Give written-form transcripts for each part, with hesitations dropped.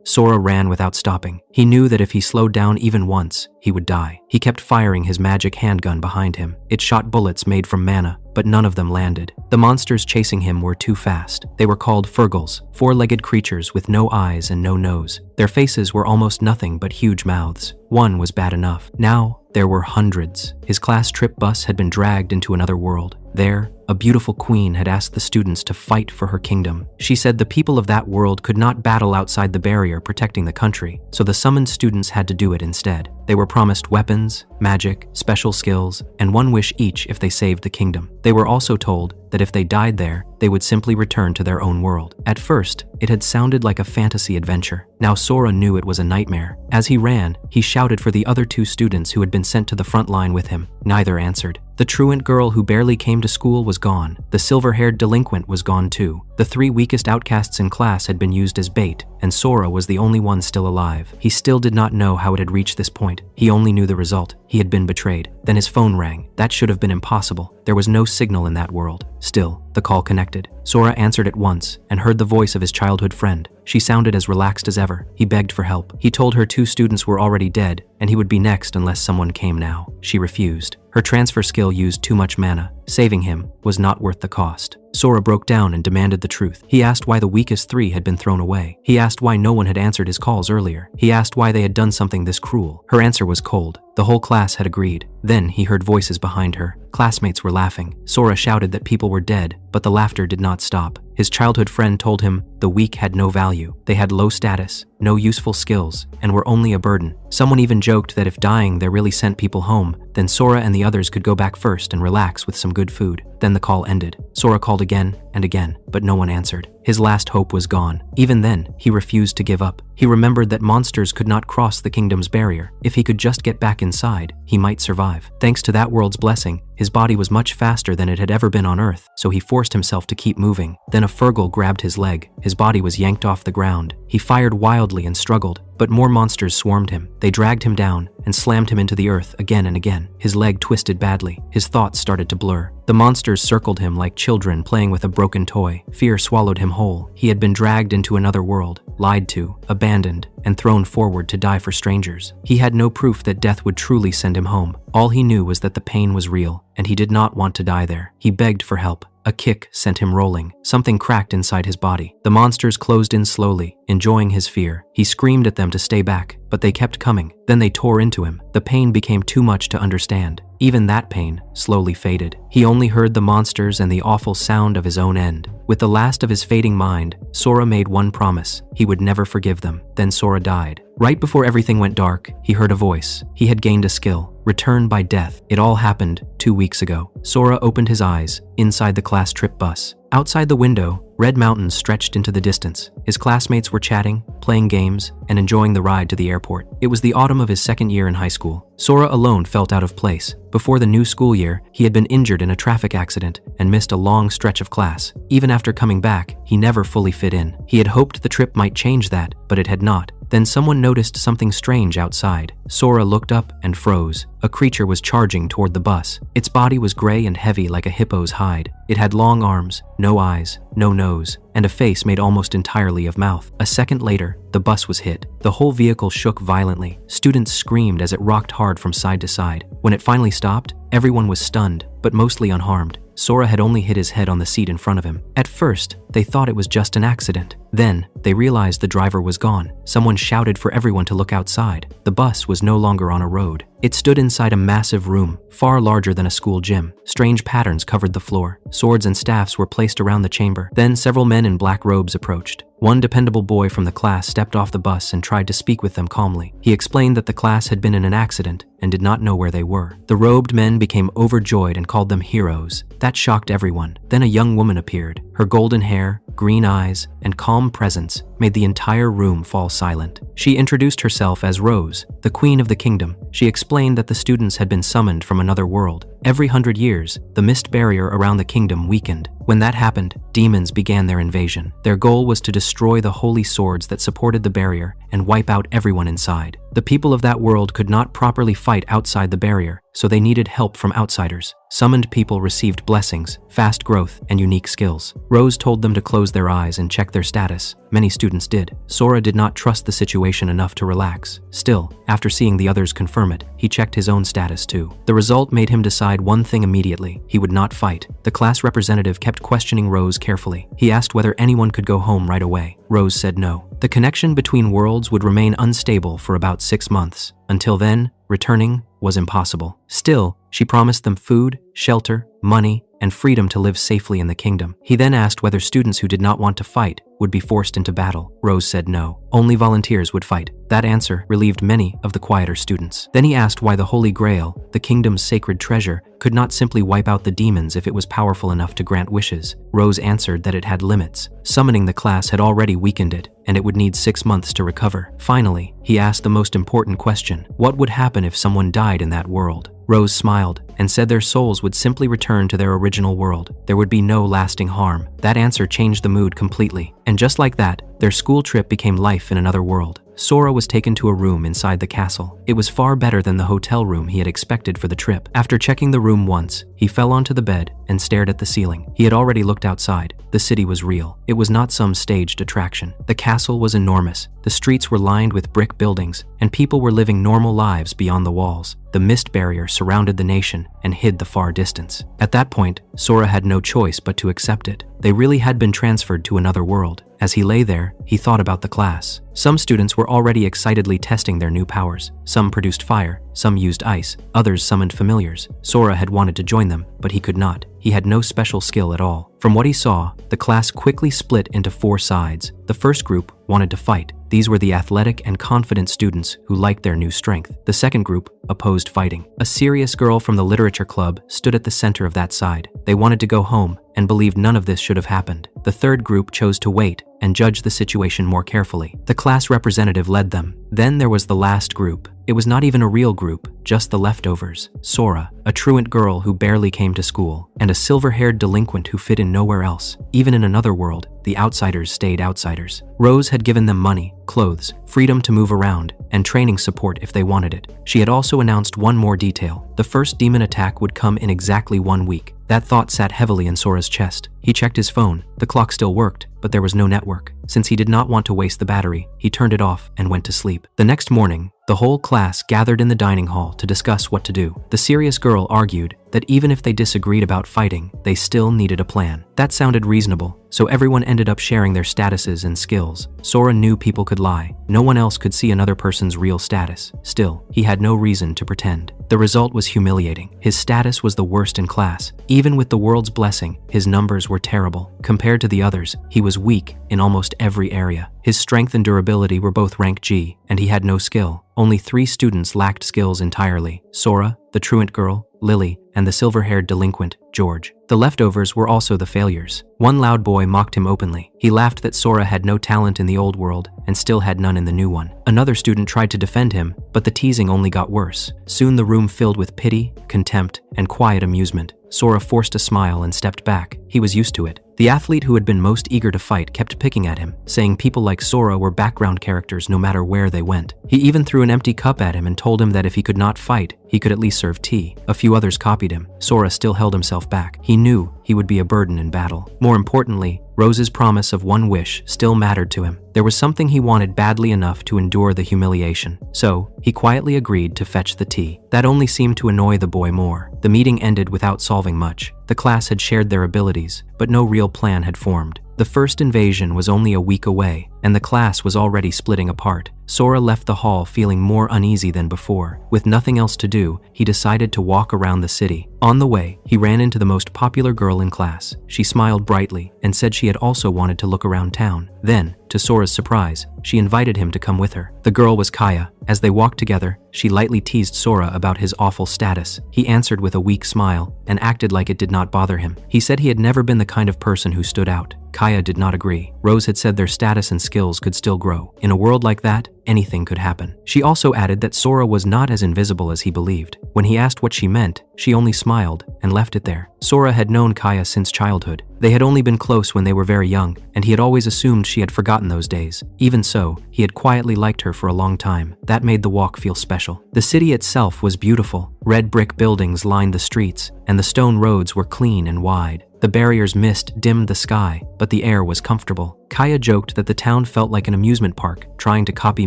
Sora ran without stopping. He knew that if he slowed down even once, he would die. He kept firing his magic handgun behind him. It shot bullets made from mana, but none of them landed. The monsters chasing him were too fast. They were called Furgles, four-legged creatures with no eyes and no nose. Their faces were almost nothing but huge mouths. One was bad enough. Now, there were hundreds. His class trip bus had been dragged into another world. There, a beautiful queen had asked the students to fight for her kingdom. She said the people of that world could not battle outside the barrier protecting the country, so the summoned students had to do it instead. They were promised weapons, magic, special skills, and one wish each if they saved the kingdom. They were also told that if they died there, they would simply return to their own world. At first, it had sounded like a fantasy adventure. Now Sora knew it was a nightmare. As he ran, he shouted for the other two students who had been sent to the front line with him. Neither answered. The truant girl who barely came to school was gone. The silver-haired delinquent was gone too. The three weakest outcasts in class had been used as bait, and Sora was the only one still alive. He still did not know how it had reached this point. He only knew the result. He had been betrayed. Then his phone rang. That should have been impossible. There was no signal in that world. Still, the call connected. Sora answered at once and heard the voice of his childhood friend. She sounded as relaxed as ever. He begged for help. He told her two students were already dead, and he would be next unless someone came now. She refused. Her transfer skill used too much mana. Saving him was not worth the cost. Sora broke down and demanded the truth. He asked why the weakest three had been thrown away. He asked why no one had answered his calls earlier. He asked why they had done something this cruel. Her answer was cold. The whole class had agreed. Then he heard voices behind her. Classmates were laughing. Sora shouted that people were dead, but the laughter did not stop. His childhood friend told him the weak had no value. They had low status, no useful skills, and were only a burden. Someone even joked that if dying there really sent people home, then Sora and the others could go back first and relax with some good food. Then the call ended. Sora called again and again, but no one answered. His last hope was gone. Even then, he refused to give up. He remembered that monsters could not cross the kingdom's barrier. If he could just get back inside, he might survive. Thanks to that world's blessing, his body was much faster than it had ever been on Earth, so he forced himself to keep moving. Then a Furgle grabbed his leg. His body was yanked off the ground. He fired wildly and struggled, but more monsters swarmed him. They dragged him down and slammed him into the earth again and again. His leg twisted badly. His thoughts started to blur. The monsters circled him like children playing with a broken toy. Fear swallowed him whole. He had been dragged into another world, lied to, abandoned, and thrown forward to die for strangers. He had no proof that death would truly send him home. All he knew was that the pain was real, and he did not want to die there. He begged for help. A kick sent him rolling. Something cracked inside his body. The monsters closed in slowly, enjoying his fear. He screamed at them to stay back, but they kept coming. Then they tore into him. The pain became too much to understand. Even that pain slowly faded. He only heard the monsters and the awful sound of his own end. With the last of his fading mind, Sora made one promise. He would never forgive them. Then Sora died. Right before everything went dark, he heard a voice. He had gained a skill. Return by death. It all happened 2 weeks ago. Sora opened his eyes inside the class trip bus. Outside the window, red mountains stretched into the distance. His classmates were chatting, playing games, and enjoying the ride to the airport. It was the autumn of his second year in high school. Sora alone felt out of place. Before the new school year, he had been injured in a traffic accident and missed a long stretch of class. Even after coming back, he never fully fit in. He had hoped the trip might change that, but it had not. Then someone noticed something strange outside. Sora looked up and froze. A creature was charging toward the bus. Its body was gray and heavy like a hippo's hide. It had long arms, no eyes, no nose, and a face made almost entirely of mouth. A second later, the bus was hit. The whole vehicle shook violently. Students screamed as it rocked hard from side to side. When it finally stopped, everyone was stunned, but mostly unharmed. Sora had only hit his head on the seat in front of him. At first, they thought it was just an accident. Then, they realized the driver was gone. Someone shouted for everyone to look outside. The bus was no longer on a road. It stood inside a massive room, far larger than a school gym. Strange patterns covered the floor. Swords and staffs were placed around the chamber. Then several men in black robes approached. One dependable boy from the class stepped off the bus and tried to speak with them calmly. He explained that the class had been in an accident and did not know where they were. The robed men became overjoyed and called them heroes. That shocked everyone. Then a young woman appeared. Her golden hair, green eyes, and calm presence made the entire room fall silent. She introduced herself as Rose, the queen of the kingdom. She explained that the students had been summoned from another world. Every 100 years, the mist barrier around the kingdom weakened. When that happened, demons began their invasion. Their goal was to destroy the holy swords that supported the barrier and wipe out everyone inside. The people of that world could not properly fight outside the barrier, so they needed help from outsiders. Summoned people received blessings, fast growth, and unique skills. Rose told them to close their eyes and check their status. Many students did. Sora did not trust the situation enough to relax. Still, after seeing the others confirm it, he checked his own status too. The result made him decide one thing immediately: he would not fight. The class representative kept questioning Rose carefully. He asked whether anyone could go home right away. Rose said no. The connection between worlds would remain unstable for about 6 months. Until then, returning was impossible. Still, she promised them food, shelter, money, and freedom to live safely in the kingdom. He then asked whether students who did not want to fight would be forced into battle. Rose said no. Only volunteers would fight. That answer relieved many of the quieter students. Then he asked why the Holy Grail, the kingdom's sacred treasure, could not simply wipe out the demons if it was powerful enough to grant wishes. Rose answered that it had limits. Summoning the class had already weakened it, and it would need 6 months to recover. Finally, he asked the most important question: what would happen if someone died in that world? Rose smiled and said their souls would simply return to their original world. There would be no lasting harm. That answer changed the mood completely. And just like that, their school trip became life in another world. Sora was taken to a room inside the castle. It was far better than the hotel room he had expected for the trip. After checking the room once, he fell onto the bed and stared at the ceiling. He had already looked outside. The city was real. It was not some staged attraction. The castle was enormous. The streets were lined with brick buildings, and people were living normal lives beyond the walls. The mist barrier surrounded the nation and hid the far distance. At that point, Sora had no choice but to accept it. They really had been transferred to another world. As he lay there, he thought about the class. Some students were already excitedly testing their new powers. Some produced fire, some used ice, others summoned familiars. Sora had wanted to join them, but he could not. He had no special skill at all. From what he saw, the class quickly split into 4 sides. The first group wanted to fight. These were the athletic and confident students who liked their new strength. The second group opposed fighting. A serious girl from the literature club stood at the center of that side. They wanted to go home and believed none of this should have happened. The third group chose to wait and judge the situation more carefully. The class representative led them. Then there was the last group. It was not even a real group, just the leftovers. Sora, a truant girl who barely came to school, and a silver-haired delinquent who fit in nowhere else. Even in another world, the outsiders stayed outsiders. Rose had given them money, clothes, freedom to move around, and training support if they wanted it. She had also announced one more detail. The first demon attack would come in exactly 1 week. That thought sat heavily in Sora's chest. He checked his phone. The clock still worked, but there was no network. Since he did not want to waste the battery, he turned it off and went to sleep. The next morning, the whole class gathered in the dining hall to discuss what to do. The serious girl argued that even if they disagreed about fighting, they still needed a plan. That sounded reasonable, so everyone ended up sharing their statuses and skills. Sora knew people could lie. No one else could see another person's real status. Still, he had no reason to pretend. The result was humiliating. His status was the worst in class. Even with the world's blessing, his numbers were terrible. Compared to the others, he was weak in almost every area. His strength and durability were both rank G, and he had no skill. Only 3 students lacked skills entirely: Sora, the truant girl, Lily, and the silver-haired delinquent, George. The leftovers were also the failures. One loud boy mocked him openly. He laughed that Sora had no talent in the old world and still had none in the new one. Another student tried to defend him, but the teasing only got worse. Soon the room filled with pity, contempt, and quiet amusement. Sora forced a smile and stepped back. He was used to it. The athlete who had been most eager to fight kept picking at him, saying people like Sora were background characters no matter where they went. He even threw an empty cup at him and told him that if he could not fight, he could at least serve tea. A few others copied him. Sora still held himself back. He knew he would be a burden in battle. More importantly, Rose's promise of one wish still mattered to him. There was something he wanted badly enough to endure the humiliation. So, he quietly agreed to fetch the tea. That only seemed to annoy the boy more. The meeting ended without solving much. The class had shared their abilities, but no real plan had formed. The first invasion was only a week away, and the class was already splitting apart. Sora left the hall feeling more uneasy than before. With nothing else to do, he decided to walk around the city. On the way, he ran into the most popular girl in class. She smiled brightly and said she had also wanted to look around town. Then, to Sora's surprise, she invited him to come with her. The girl was Kaya. As they walked together, she lightly teased Sora about his awful status. He answered with a weak smile and acted like it did not bother him. He said he had never been the kind of person who stood out. Kaya did not agree. Rose had said their status and skills could still grow. In a world like that, anything could happen. She also added that Sora was not as invisible as he believed. When he asked what she meant, she only smiled and left it there. Sora had known Kaya since childhood. They had only been close when they were very young, and he had always assumed she had forgotten those days. Even so, he had quietly liked her for a long time. That made the walk feel special. The city itself was beautiful. Red brick buildings lined the streets, and the stone roads were clean and wide. The barrier's mist dimmed the sky, but the air was comfortable. Kaya joked that the town felt like an amusement park, trying to copy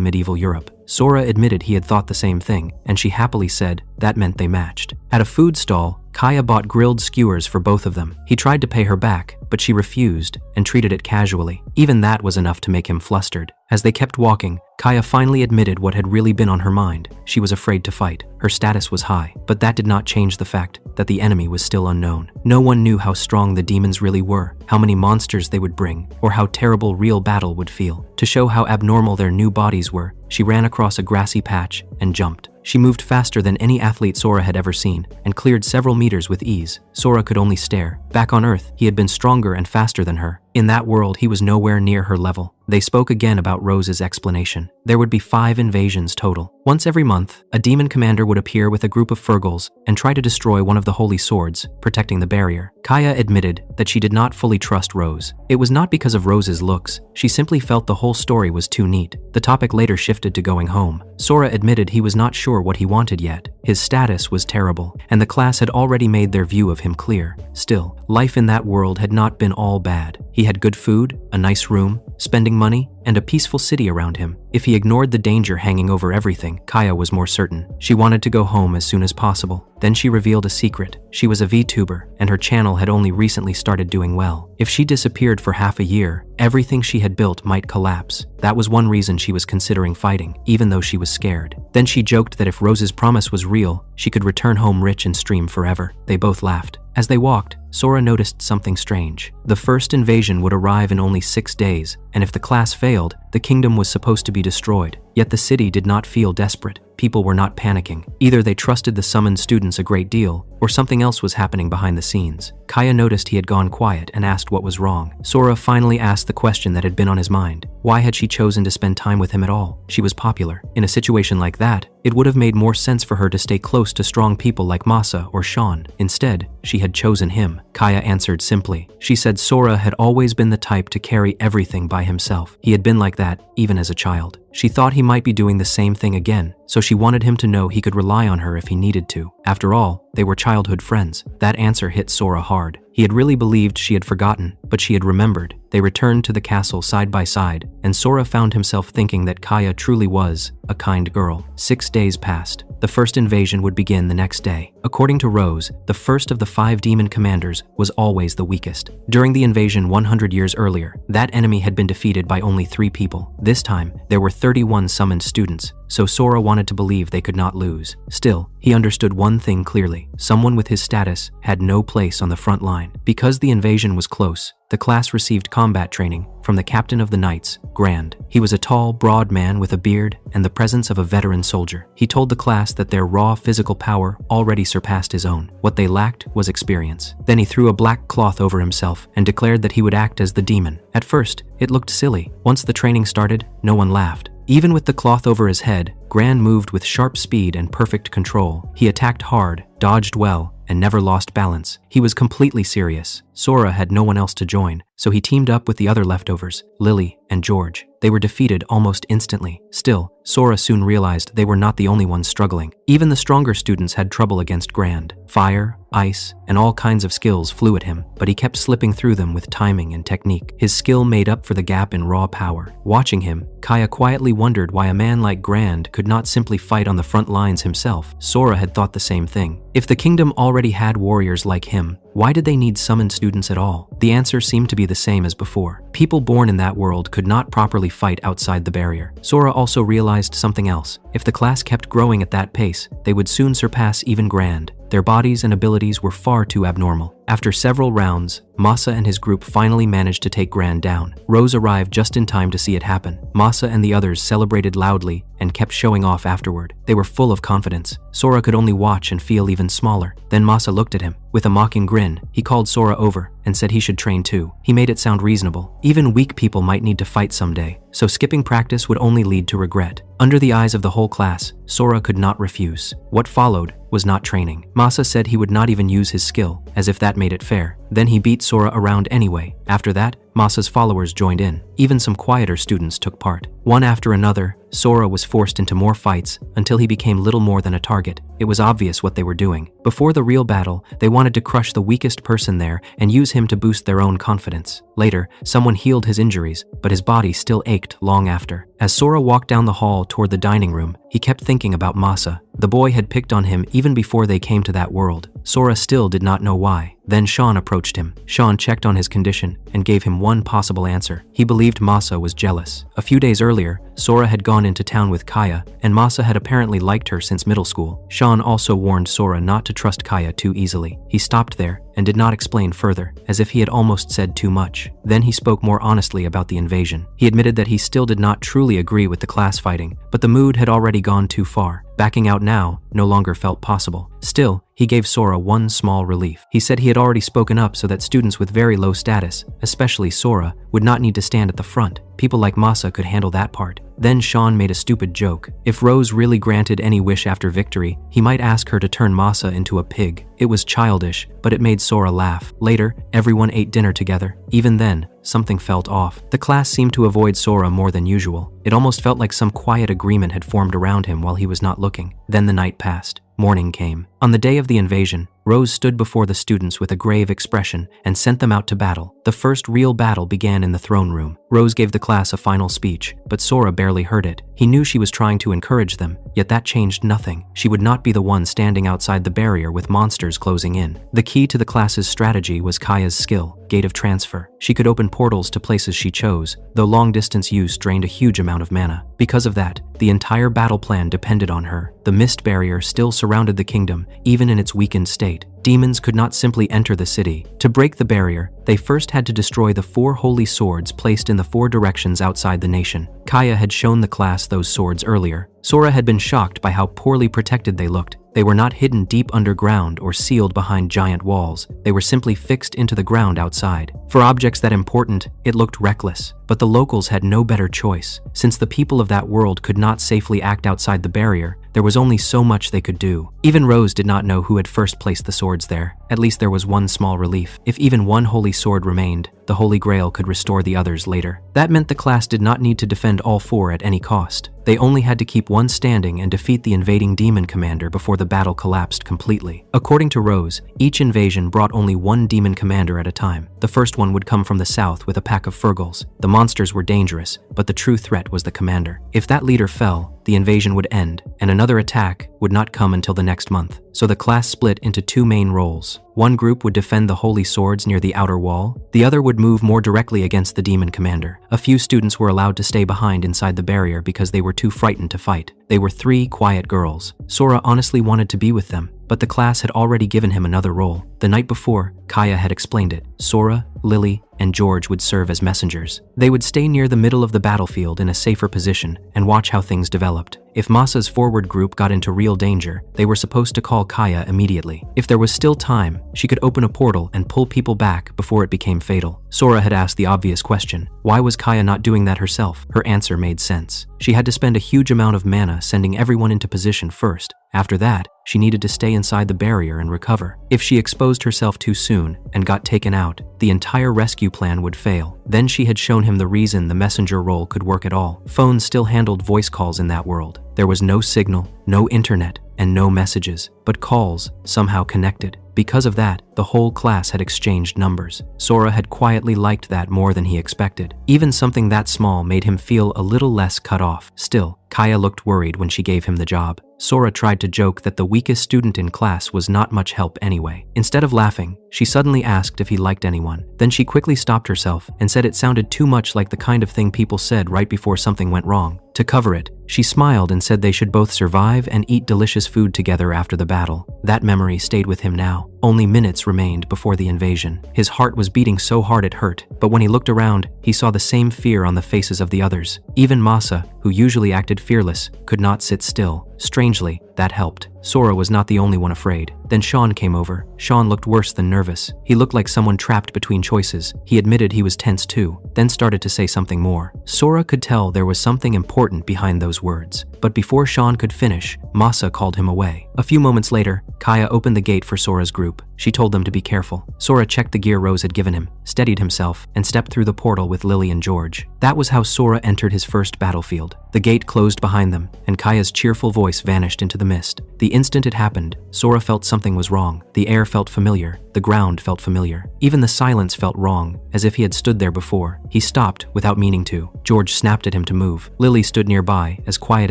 medieval Europe. Sora admitted he had thought the same thing, and she happily said that meant they matched. At a food stall, Kaya bought grilled skewers for both of them. He tried to pay her back, but she refused and treated it casually. Even that was enough to make him flustered. As they kept walking, Kaya finally admitted what had really been on her mind. She was afraid to fight. Her status was high, but that did not change the fact that the enemy was still unknown. No one knew how strong the demons really were, how many monsters they would bring, or how terrible real battle would feel. To show how abnormal their new bodies were, she ran across a grassy patch and jumped. She moved faster than any athlete Sora had ever seen and cleared several meters with ease. Sora could only stare. Back on Earth, he had been stronger and faster than her. In that world, he was nowhere near her level. They spoke again about Rose's explanation. There would be 5 invasions total. Once every month, a demon commander would appear with a group of Fergals and try to destroy one of the holy swords, protecting the barrier. Kaya admitted that she did not fully trust Rose. It was not because of Rose's looks. She simply felt the whole story was too neat. The topic later shifted to going home. Sora admitted he was not sure what he wanted yet. His status was terrible, and the class had already made their view of him clear. Still, life in that world had not been all bad. He had good food, a nice room, spending money, and a peaceful city around him. If he ignored the danger hanging over everything, Kaya was more certain. She wanted to go home as soon as possible. Then she revealed a secret. She was a VTuber, and her channel had only recently started doing well. If she disappeared for half a year, everything she had built might collapse. That was one reason she was considering fighting, even though she was scared. Then she joked that if Rose's promise was real, she could return home rich and stream forever. They both laughed. As they walked, Sora noticed something strange. The first invasion would arrive in only 6 days, and if the class failed, the kingdom was supposed to be destroyed. Yet the city did not feel desperate. People were not panicking. Either they trusted the summoned students a great deal, or something else was happening behind the scenes. Kaya noticed he had gone quiet and asked what was wrong. Sora finally asked the question that had been on his mind. Why had she chosen to spend time with him at all? She was popular. In a situation like that, it would have made more sense for her to stay close to strong people like Masa or Sean. Instead, she had chosen him. Kaya answered simply. She said Sora had always been the type to carry everything by himself. He had been like that, even as a child. She thought he might be doing the same thing again, so she wanted him to know he could rely on her if he needed to. After all, they were childhood friends. That answer hit Sora hard. He had really believed she had forgotten, but she had remembered. They returned to the castle side by side, and Sora found himself thinking that Kaya truly was a kind girl. 6 days passed. The first invasion would begin the next day. According to Rose, the first of the 5 demon commanders was always the weakest. During the invasion 100 years earlier, that enemy had been defeated by only 3 people. This time, there were 31 summoned students, so Sora wanted to believe they could not lose. Still, he understood one thing clearly. Someone with his status had no place on the front line. Because the invasion was close, the class received combat training from the captain of the knights, Grand. He was a tall, broad man with a beard and the presence of a veteran soldier. He told the class that their raw physical power already surpassed his own. What they lacked was experience. Then he threw a black cloth over himself and declared that he would act as the demon. At first, it looked silly. Once the training started, no one laughed. Even with the cloth over his head, Gran moved with sharp speed and perfect control. He attacked hard, dodged well, and never lost balance. He was completely serious. Sora had no one else to join, so he teamed up with the other leftovers, Lily and George. They were defeated almost instantly. Still, Sora soon realized they were not the only ones struggling. Even the stronger students had trouble against Grand. Fire, ice, and all kinds of skills flew at him, but he kept slipping through them with timing and technique. His skill made up for the gap in raw power. Watching him, Kaya quietly wondered why a man like Grand could not simply fight on the front lines himself. Sora had thought the same thing. If the kingdom already had warriors like him, why did they need summoned students at all? The answer seemed to be the same as before. People born in that world could not properly fight outside the barrier. Sora also realized something else. If the class kept growing at that pace, they would soon surpass even Grand. Their bodies and abilities were far too abnormal. After several rounds, Masa and his group finally managed to take Gran down. Rose arrived just in time to see it happen. Masa and the others celebrated loudly and kept showing off afterward. They were full of confidence. Sora could only watch and feel even smaller. Then Masa looked at him. With a mocking grin, he called Sora over and said he should train too. He made it sound reasonable. Even weak people might need to fight someday, so skipping practice would only lead to regret. Under the eyes of the whole class, Sora could not refuse. What followed was not training. Masa said he would not even use his skill, as if that made it fair. Then he beat Sora around anyway. After that, Masa's followers joined in. Even some quieter students took part. One after another, Sora was forced into more fights until he became little more than a target. It was obvious what they were doing. Before the real battle, they wanted to crush the weakest person there and use him to boost their own confidence. Later, someone healed his injuries, but his body still ached long after. As Sora walked down the hall toward the dining room, he kept thinking about Masa. The boy had picked on him even before they came to that world. Sora still did not know why. Then Sean approached him. Sean checked on his condition and gave him one possible answer. He believed Masa was jealous. A few days earlier, Sora had gone into town with Kaya, and Masa had apparently liked her since middle school. Sean also warned Sora not to trust Kaya too easily. He stopped there and did not explain further, as if he had almost said too much. Then he spoke more honestly about the invasion. He admitted that he still did not truly agree with the class fighting, but the mood had already gone too far. Backing out now no longer felt possible. Still, he gave Sora one small relief. He said he had already spoken up so that students with very low status, especially Sora, would not need to stand at the front. People like Masa could handle that part. Then Sean made a stupid joke. If Rose really granted any wish after victory, he might ask her to turn Masa into a pig. It was childish, but it made Sora laugh. Later, everyone ate dinner together. Even then, something felt off. The class seemed to avoid Sora more than usual. It almost felt like some quiet agreement had formed around him while he was not looking. Then the night passed. Morning came. On the day of the invasion, Rose stood before the students with a grave expression and sent them out to battle. The first real battle began in the throne room. Rose gave the class a final speech, but Sora barely heard it. He knew she was trying to encourage them, yet that changed nothing. She would not be the one standing outside the barrier with monsters closing in. The key to the class's strategy was Kaya's skill, Gate of Transfer. She could open portals to places she chose, though long-distance use drained a huge amount of mana. Because of that, the entire battle plan depended on her. The mist barrier still surrounded the kingdom, even in its weakened state. Demons could not simply enter the city. To break the barrier, they first had to destroy the 4 holy swords placed in the 4 directions outside the nation. Kaya had shown the class those swords earlier. Sora had been shocked by how poorly protected they looked. They were not hidden deep underground or sealed behind giant walls. They were simply fixed into the ground outside. For objects that important, it looked reckless. But the locals had no better choice. Since the people of that world could not safely act outside the barrier, there was only so much they could do. Even Rose did not know who had first placed the swords there. At least there was one small relief. If even one holy sword remained, the Holy Grail could restore the others later. That meant the class did not need to defend all 4 at any cost. They only had to keep one standing and defeat the invading demon commander before the battle collapsed completely. According to Rose, each invasion brought only one demon commander at a time. The first one would come from the south with a pack of Fergals. The monsters were dangerous, but the true threat was the commander. If that leader fell, the invasion would end, and another attack would not come until the next month. So the class split into 2 main roles. One group would defend the holy swords near the outer wall. The other would move more directly against the demon commander. A few students were allowed to stay behind inside the barrier because they were too frightened to fight. They were 3 quiet girls. Sora honestly wanted to be with them, but the class had already given him another role. The night before, Kaya had explained it. Sora, Lily, and George would serve as messengers. They would stay near the middle of the battlefield in a safer position and watch how things developed. If Masa's forward group got into real danger, they were supposed to call Kaya immediately. If there was still time, she could open a portal and pull people back before it became fatal. Sora had asked the obvious question. Why was Kaya not doing that herself? Her answer made sense. She had to spend a huge amount of mana sending everyone into position first. After that, she needed to stay inside the barrier and recover. If she exposed herself too soon and got taken out, the entire rescue plan would fail. Then she had shown him the reason the messenger role could work at all. Phones still handled voice calls in that world. There was no signal, no internet, and no messages, but calls somehow connected. Because of that, The whole class had exchanged numbers. Sora had quietly liked that more than he expected. Even something that small made him feel a little less cut off. Still, Kaya looked worried when she gave him the job. Sora tried to joke that the weakest student in class was not much help anyway. Instead of laughing, she suddenly asked if he liked anyone. Then she quickly stopped herself and said it sounded too much like the kind of thing people said right before something went wrong. To cover it, she smiled and said they should both survive and eat delicious food together after the battle. That memory stayed with him now. Only minutes remained before the invasion. His heart was beating so hard it hurt, but when he looked around, he saw the same fear on the faces of the others. Even Masa, who usually acted fearless, could not sit still. Strangely, that helped. Sora was not the only one afraid. Then Sean came over. Sean looked worse than nervous. He looked like someone trapped between choices. He admitted he was tense too, then started to say something more. Sora could tell there was something important behind those words. But before Sean could finish, Masa called him away. A few moments later, Kaya opened the gate for Sora's group. She told them to be careful. Sora checked the gear Rose had given him, steadied himself, and stepped through the portal with Lily and George. That was how Sora entered his first battlefield. The gate closed behind them, and Kaya's cheerful voice vanished into the mist. The instant it happened, Sora felt something was wrong. The air felt familiar. The ground felt familiar. Even the silence felt wrong, as if he had stood there before. He stopped without meaning to. George snapped at him to move. Lily stood nearby, as quiet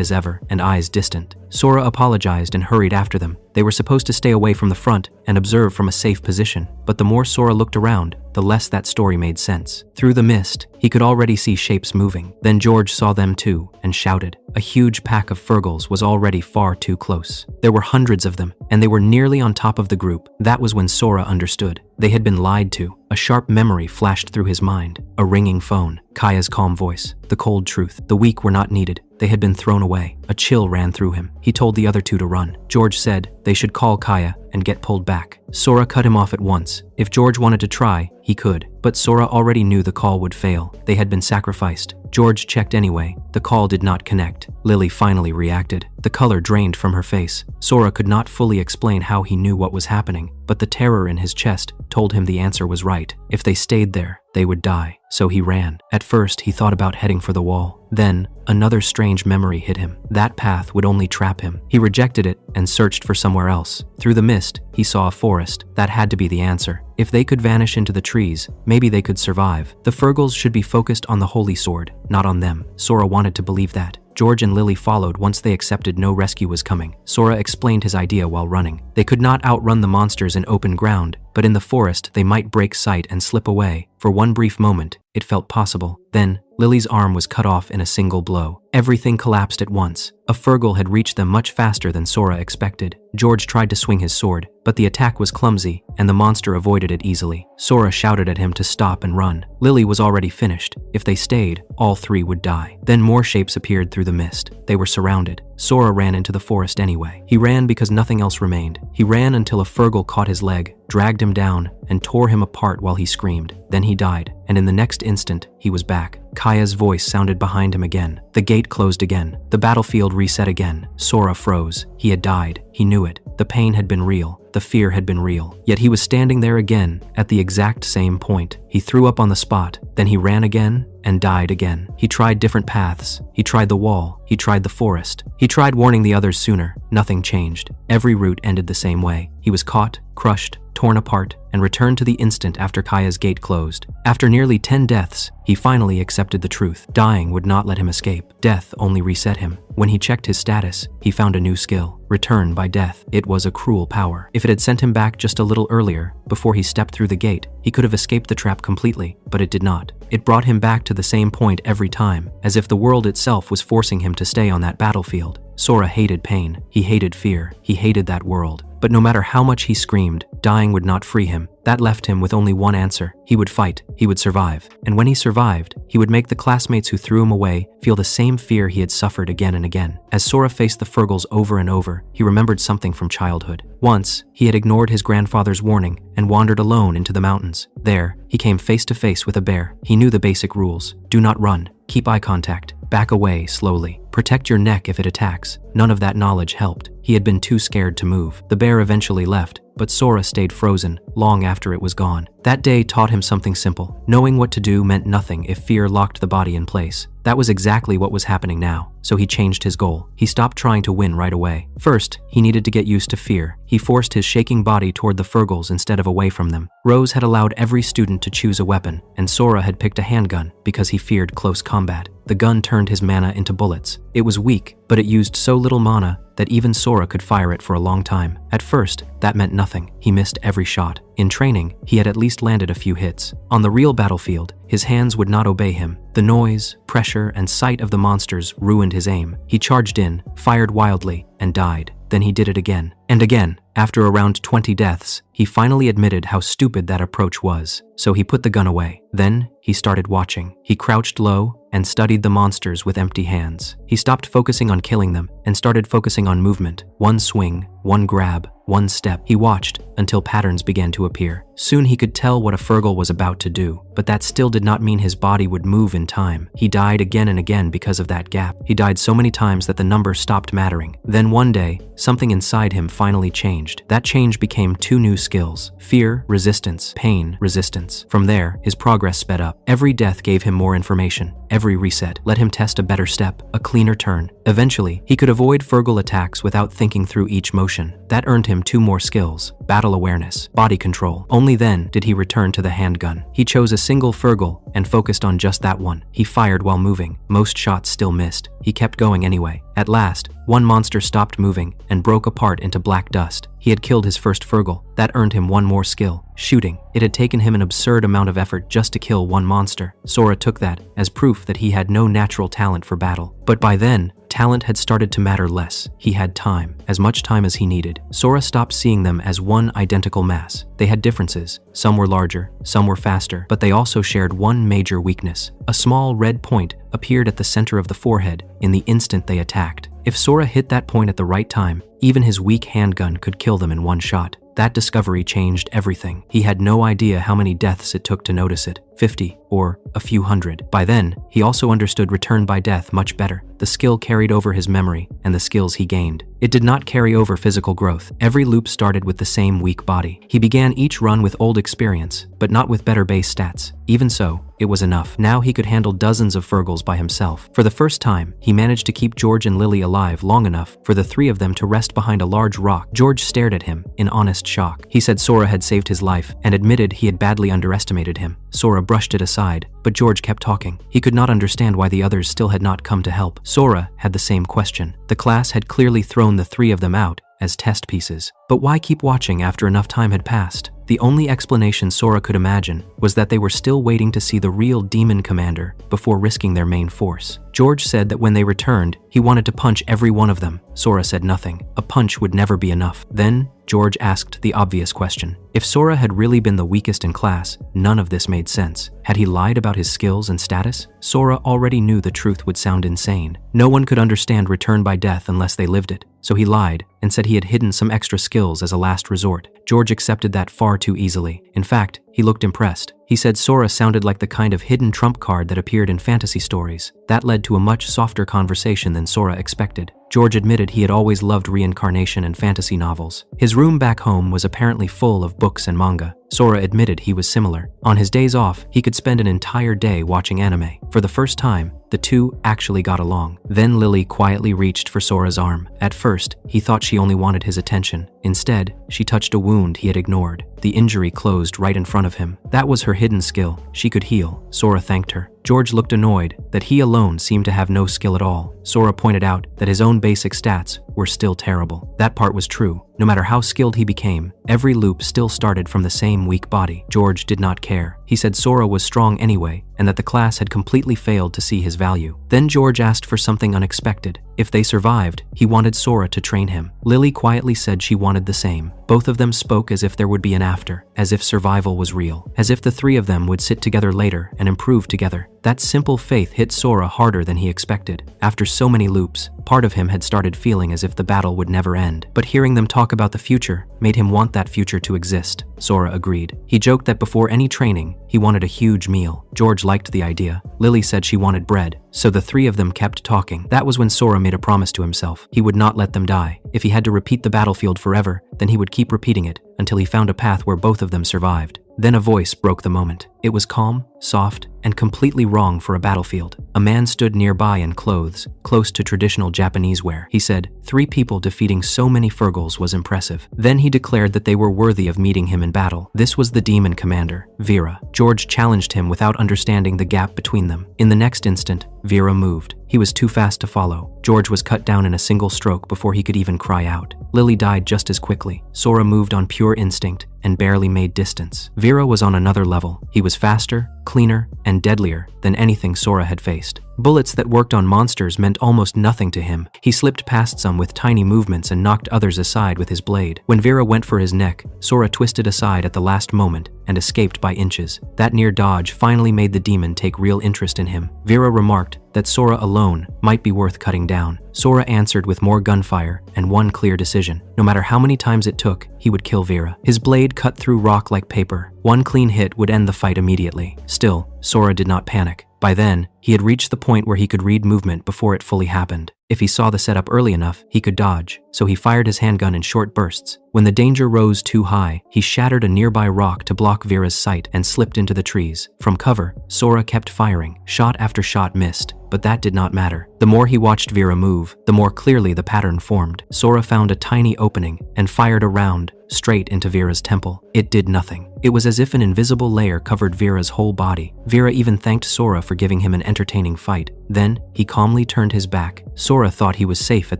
as ever, and eyes distant. Sora apologized and hurried after them. They were supposed to stay away from the front and observe from a safe position, but the more Sora looked around, the less that story made sense. Through the mist, he could already see shapes moving. Then George saw them too and shouted. A huge pack of Fergals was already far too close. There were hundreds of them, and they were nearly on top of the group. That was when Sora understood. They had been lied to. A sharp memory flashed through his mind. A ringing phone. Kaya's calm voice. The cold truth. The weak were not needed. They had been thrown away. A chill ran through him. He told the other two to run. George said they should call Kaya and get pulled back. Sora cut him off at once. If George wanted to try, he could. But Sora already knew the call would fail. They had been sacrificed. George checked anyway. The call did not connect. Lily finally reacted. The color drained from her face. Sora could not fully explain how he knew what was happening, but the terror in his chest told him the answer was right. If they stayed there, they would die. So he ran. At first, he thought about heading for the wall. Then, another strange memory hit him. That path would only trap him. He rejected it and searched for somewhere else. Through the mist, he saw a forest. That had to be the answer. If they could vanish into the trees, maybe they could survive. The Fergals should be focused on the holy sword, not on them. Sora wanted to believe that. George and Lily followed once they accepted no rescue was coming. Sora explained his idea while running. They could not outrun the monsters in open ground, but in the forest they might break sight and slip away. For one brief moment, it felt possible. Then, Lily's arm was cut off in a single blow. Everything collapsed at once. A Fergal had reached them much faster than Sora expected. George tried to swing his sword, but the attack was clumsy, and the monster avoided it easily. Sora shouted at him to stop and run. Lily was already finished. If they stayed, all three would die. Then more shapes appeared through the mist. They were surrounded. Sora ran into the forest anyway. He ran because nothing else remained. He ran until a Fergal caught his leg, dragged him down, and tore him apart while he screamed. Then he died, and in the next instant, he was back. Kaya's voice sounded behind him again. The gate closed again. The battlefield reset again. Sora froze. He had died. He knew it. The pain had been real. The fear had been real. Yet he was standing there again, at the exact same point. He threw up on the spot. Then he ran again and died again. He tried different paths. He tried the wall. He tried the forest. He tried warning the others sooner. Nothing changed. Every route ended the same way. He was caught, crushed, torn apart, and returned to the instant after Kaya's gate closed. After nearly 10 deaths, he finally accepted the truth. Dying would not let him escape. Death only reset him. When he checked his status, he found a new skill. Return by death. It was a cruel power. If it had sent him back just a little earlier, before he stepped through the gate, he could have escaped the trap completely, but it did not. It brought him back to the same point every time, as if the world itself was forcing him to stay on that battlefield. Sora hated pain. He hated fear. He hated that world. But no matter how much he screamed, dying would not free him. That left him with only one answer. He would fight. He would survive. And when he survived, he would make the classmates who threw him away feel the same fear he had suffered again and again. As Sora faced the Fergals over and over, he remembered something from childhood. Once, he had ignored his grandfather's warning and wandered alone into the mountains. There, he came face to face with a bear. He knew the basic rules. Do not run. Keep eye contact. Back away slowly. Protect your neck if it attacks. None of that knowledge helped. He had been too scared to move. The bear eventually left, but Sora stayed frozen long after it was gone. That day taught him something simple. Knowing what to do meant nothing if fear locked the body in place. That was exactly what was happening now, so he changed his goal. He stopped trying to win right away. First, he needed to get used to fear. He forced his shaking body toward the Fergals instead of away from them. Rose had allowed every student to choose a weapon, and Sora had picked a handgun because he feared close combat. The gun turned his mana into bullets. It was weak, but it used so little mana that even Sora could fire it for a long time. At first, that meant nothing. He missed every shot. In training, he had at least landed a few hits. On the real battlefield, his hands would not obey him. The noise, pressure, and sight of the monsters ruined his aim. He charged in, fired wildly, and died. Then he did it again and again. After around 20 deaths, he finally admitted how stupid that approach was, so he put the gun away. Then, he started watching. He crouched low and studied the monsters with empty hands. He stopped focusing on killing them and started focusing on movement. One swing, one grab, one step. He watched until patterns began to appear. Soon he could tell what a Fergal was about to do, but that still did not mean his body would move in time. He died again and again because of that gap. He died so many times that the number stopped mattering. Then one day, something inside him finally changed. That change became 2 new skills: fear, resistance, pain, resistance. From there, his progress sped up. Every death gave him more information. Every reset let him test a better step, a cleaner turn. Eventually, he could avoid Fergal attacks without thinking through each motion. That earned him 2 more skills: battle awareness, body control. Only then did he return to the handgun. He chose a single Fergal and focused on just that one. He fired while moving. Most shots still missed. He kept going anyway. At last, one monster stopped moving and broke apart into black dust. He had killed his first Fergal. That earned him 1 more skill: shooting. It had taken him an absurd amount of effort just to kill one monster. Sora took that as proof that he had no natural talent for battle. But by then, talent had started to matter less. He had time, as much time as he needed. Sora stopped seeing them as one identical mass. They had differences. Some were larger, some were faster, but they also shared one major weakness. A small red point appeared at the center of the forehead in the instant they attacked. If Sora hit that point at the right time, even his weak handgun could kill them in 1 shot. That discovery changed everything. He had no idea how many deaths it took to notice it. 50 or a few hundred. By then, he also understood return by death much better. The skill carried over his memory and the skills he gained. It did not carry over physical growth. Every loop started with the same weak body. He began each run with old experience, but not with better base stats. Even so, it was enough. Now he could handle dozens of Fergals by himself. For the first time, he managed to keep George and Lily alive long enough for the 3 of them to rest behind a large rock. George stared at him in honest shock. He said Sora had saved his life and admitted he had badly underestimated him. Sora brushed it aside, but George kept talking. He could not understand why the others still had not come to help. Sora had the same question. The class had clearly thrown the 3 of them out as test pieces. But why keep watching after enough time had passed? The only explanation Sora could imagine was that they were still waiting to see the real demon commander before risking their main force. George said that when they returned, he wanted to punch every one of them. Sora said nothing. A punch would never be enough. Then, George asked the obvious question. If Sora had really been the weakest in class, none of this made sense. Had he lied about his skills and status? Sora already knew the truth would sound insane. No one could understand return by death unless they lived it. So he lied and said he had hidden some extra skills as a last resort. George accepted that far too easily. In fact, he looked impressed. He said Sora sounded like the kind of hidden trump card that appeared in fantasy stories. That led to a much softer conversation than Sora expected. George admitted he had always loved reincarnation and fantasy novels. His room back home was apparently full of books and manga. Sora admitted he was similar. On his days off, he could spend an entire day watching anime. For the first time, the 2 actually got along. Then Lily quietly reached for Sora's arm. At first, he thought she only wanted his attention. Instead, she touched a wound he had ignored. The injury closed right in front of him. That was her hidden skill. She could heal. Sora thanked her. George looked annoyed that he alone seemed to have no skill at all. Sora pointed out that his own basic stats were still terrible. That part was true. No matter how skilled he became, every loop still started from the same weak body. George did not care. He said Sora was strong anyway, and that the class had completely failed to see his value. Then George asked for something unexpected. If they survived, he wanted Sora to train him. Lily quietly said she wanted the same. Both of them spoke as if there would be an after, as if survival was real, as if the 3 of them would sit together later and improve together. That simple faith hit Sora harder than he expected. After so many loops, part of him had started feeling as if the battle would never end. But hearing them talk about the future made him want that future to exist. Sora agreed. He joked that before any training, he wanted a huge meal. George liked the idea. Lily said she wanted bread, so the 3 of them kept talking. That was when Sora made a promise to himself. He would not let them die. If he had to repeat the battlefield forever, then he would keep repeating it until he found a path where both of them survived. Then a voice broke the moment. It was calm, soft, and completely wrong for a battlefield. A man stood nearby in clothes, close to traditional Japanese wear. He said, 3 people defeating so many Fergals was impressive. Then he declared that they were worthy of meeting him in battle. This was the demon commander, Vera. George challenged him without understanding the gap between them. In the next instant, Vera moved. He was too fast to follow. George was cut down in a single stroke before he could even cry out. Lily died just as quickly. Sora moved on pure instinct and barely made distance. Vera was on another level. He was faster, cleaner, and deadlier than anything Sora had faced. Bullets that worked on monsters meant almost nothing to him. He slipped past some with tiny movements and knocked others aside with his blade. When Vera went for his neck, Sora twisted aside at the last moment and escaped by inches. That near dodge finally made the demon take real interest in him. Vera remarked that Sora alone might be worth cutting down. Sora answered with more gunfire and one clear decision. No matter how many times it took, he would kill Vera. His blade cut through rock like paper. One clean hit would end the fight immediately. Still, Sora did not panic. By then, he had reached the point where he could read movement before it fully happened. If he saw the setup early enough, he could dodge, so he fired his handgun in short bursts. When the danger rose too high, he shattered a nearby rock to block Vera's sight and slipped into the trees. From cover, Sora kept firing. Shot after shot missed, but that did not matter. The more he watched Vera move, the more clearly the pattern formed. Sora found a tiny opening and fired a round straight into Vera's temple. It did nothing. It was as if an invisible layer covered Vera's whole body. Vera even thanked Sora for giving him an entertaining fight. Then, he calmly turned his back. Sora thought he was safe at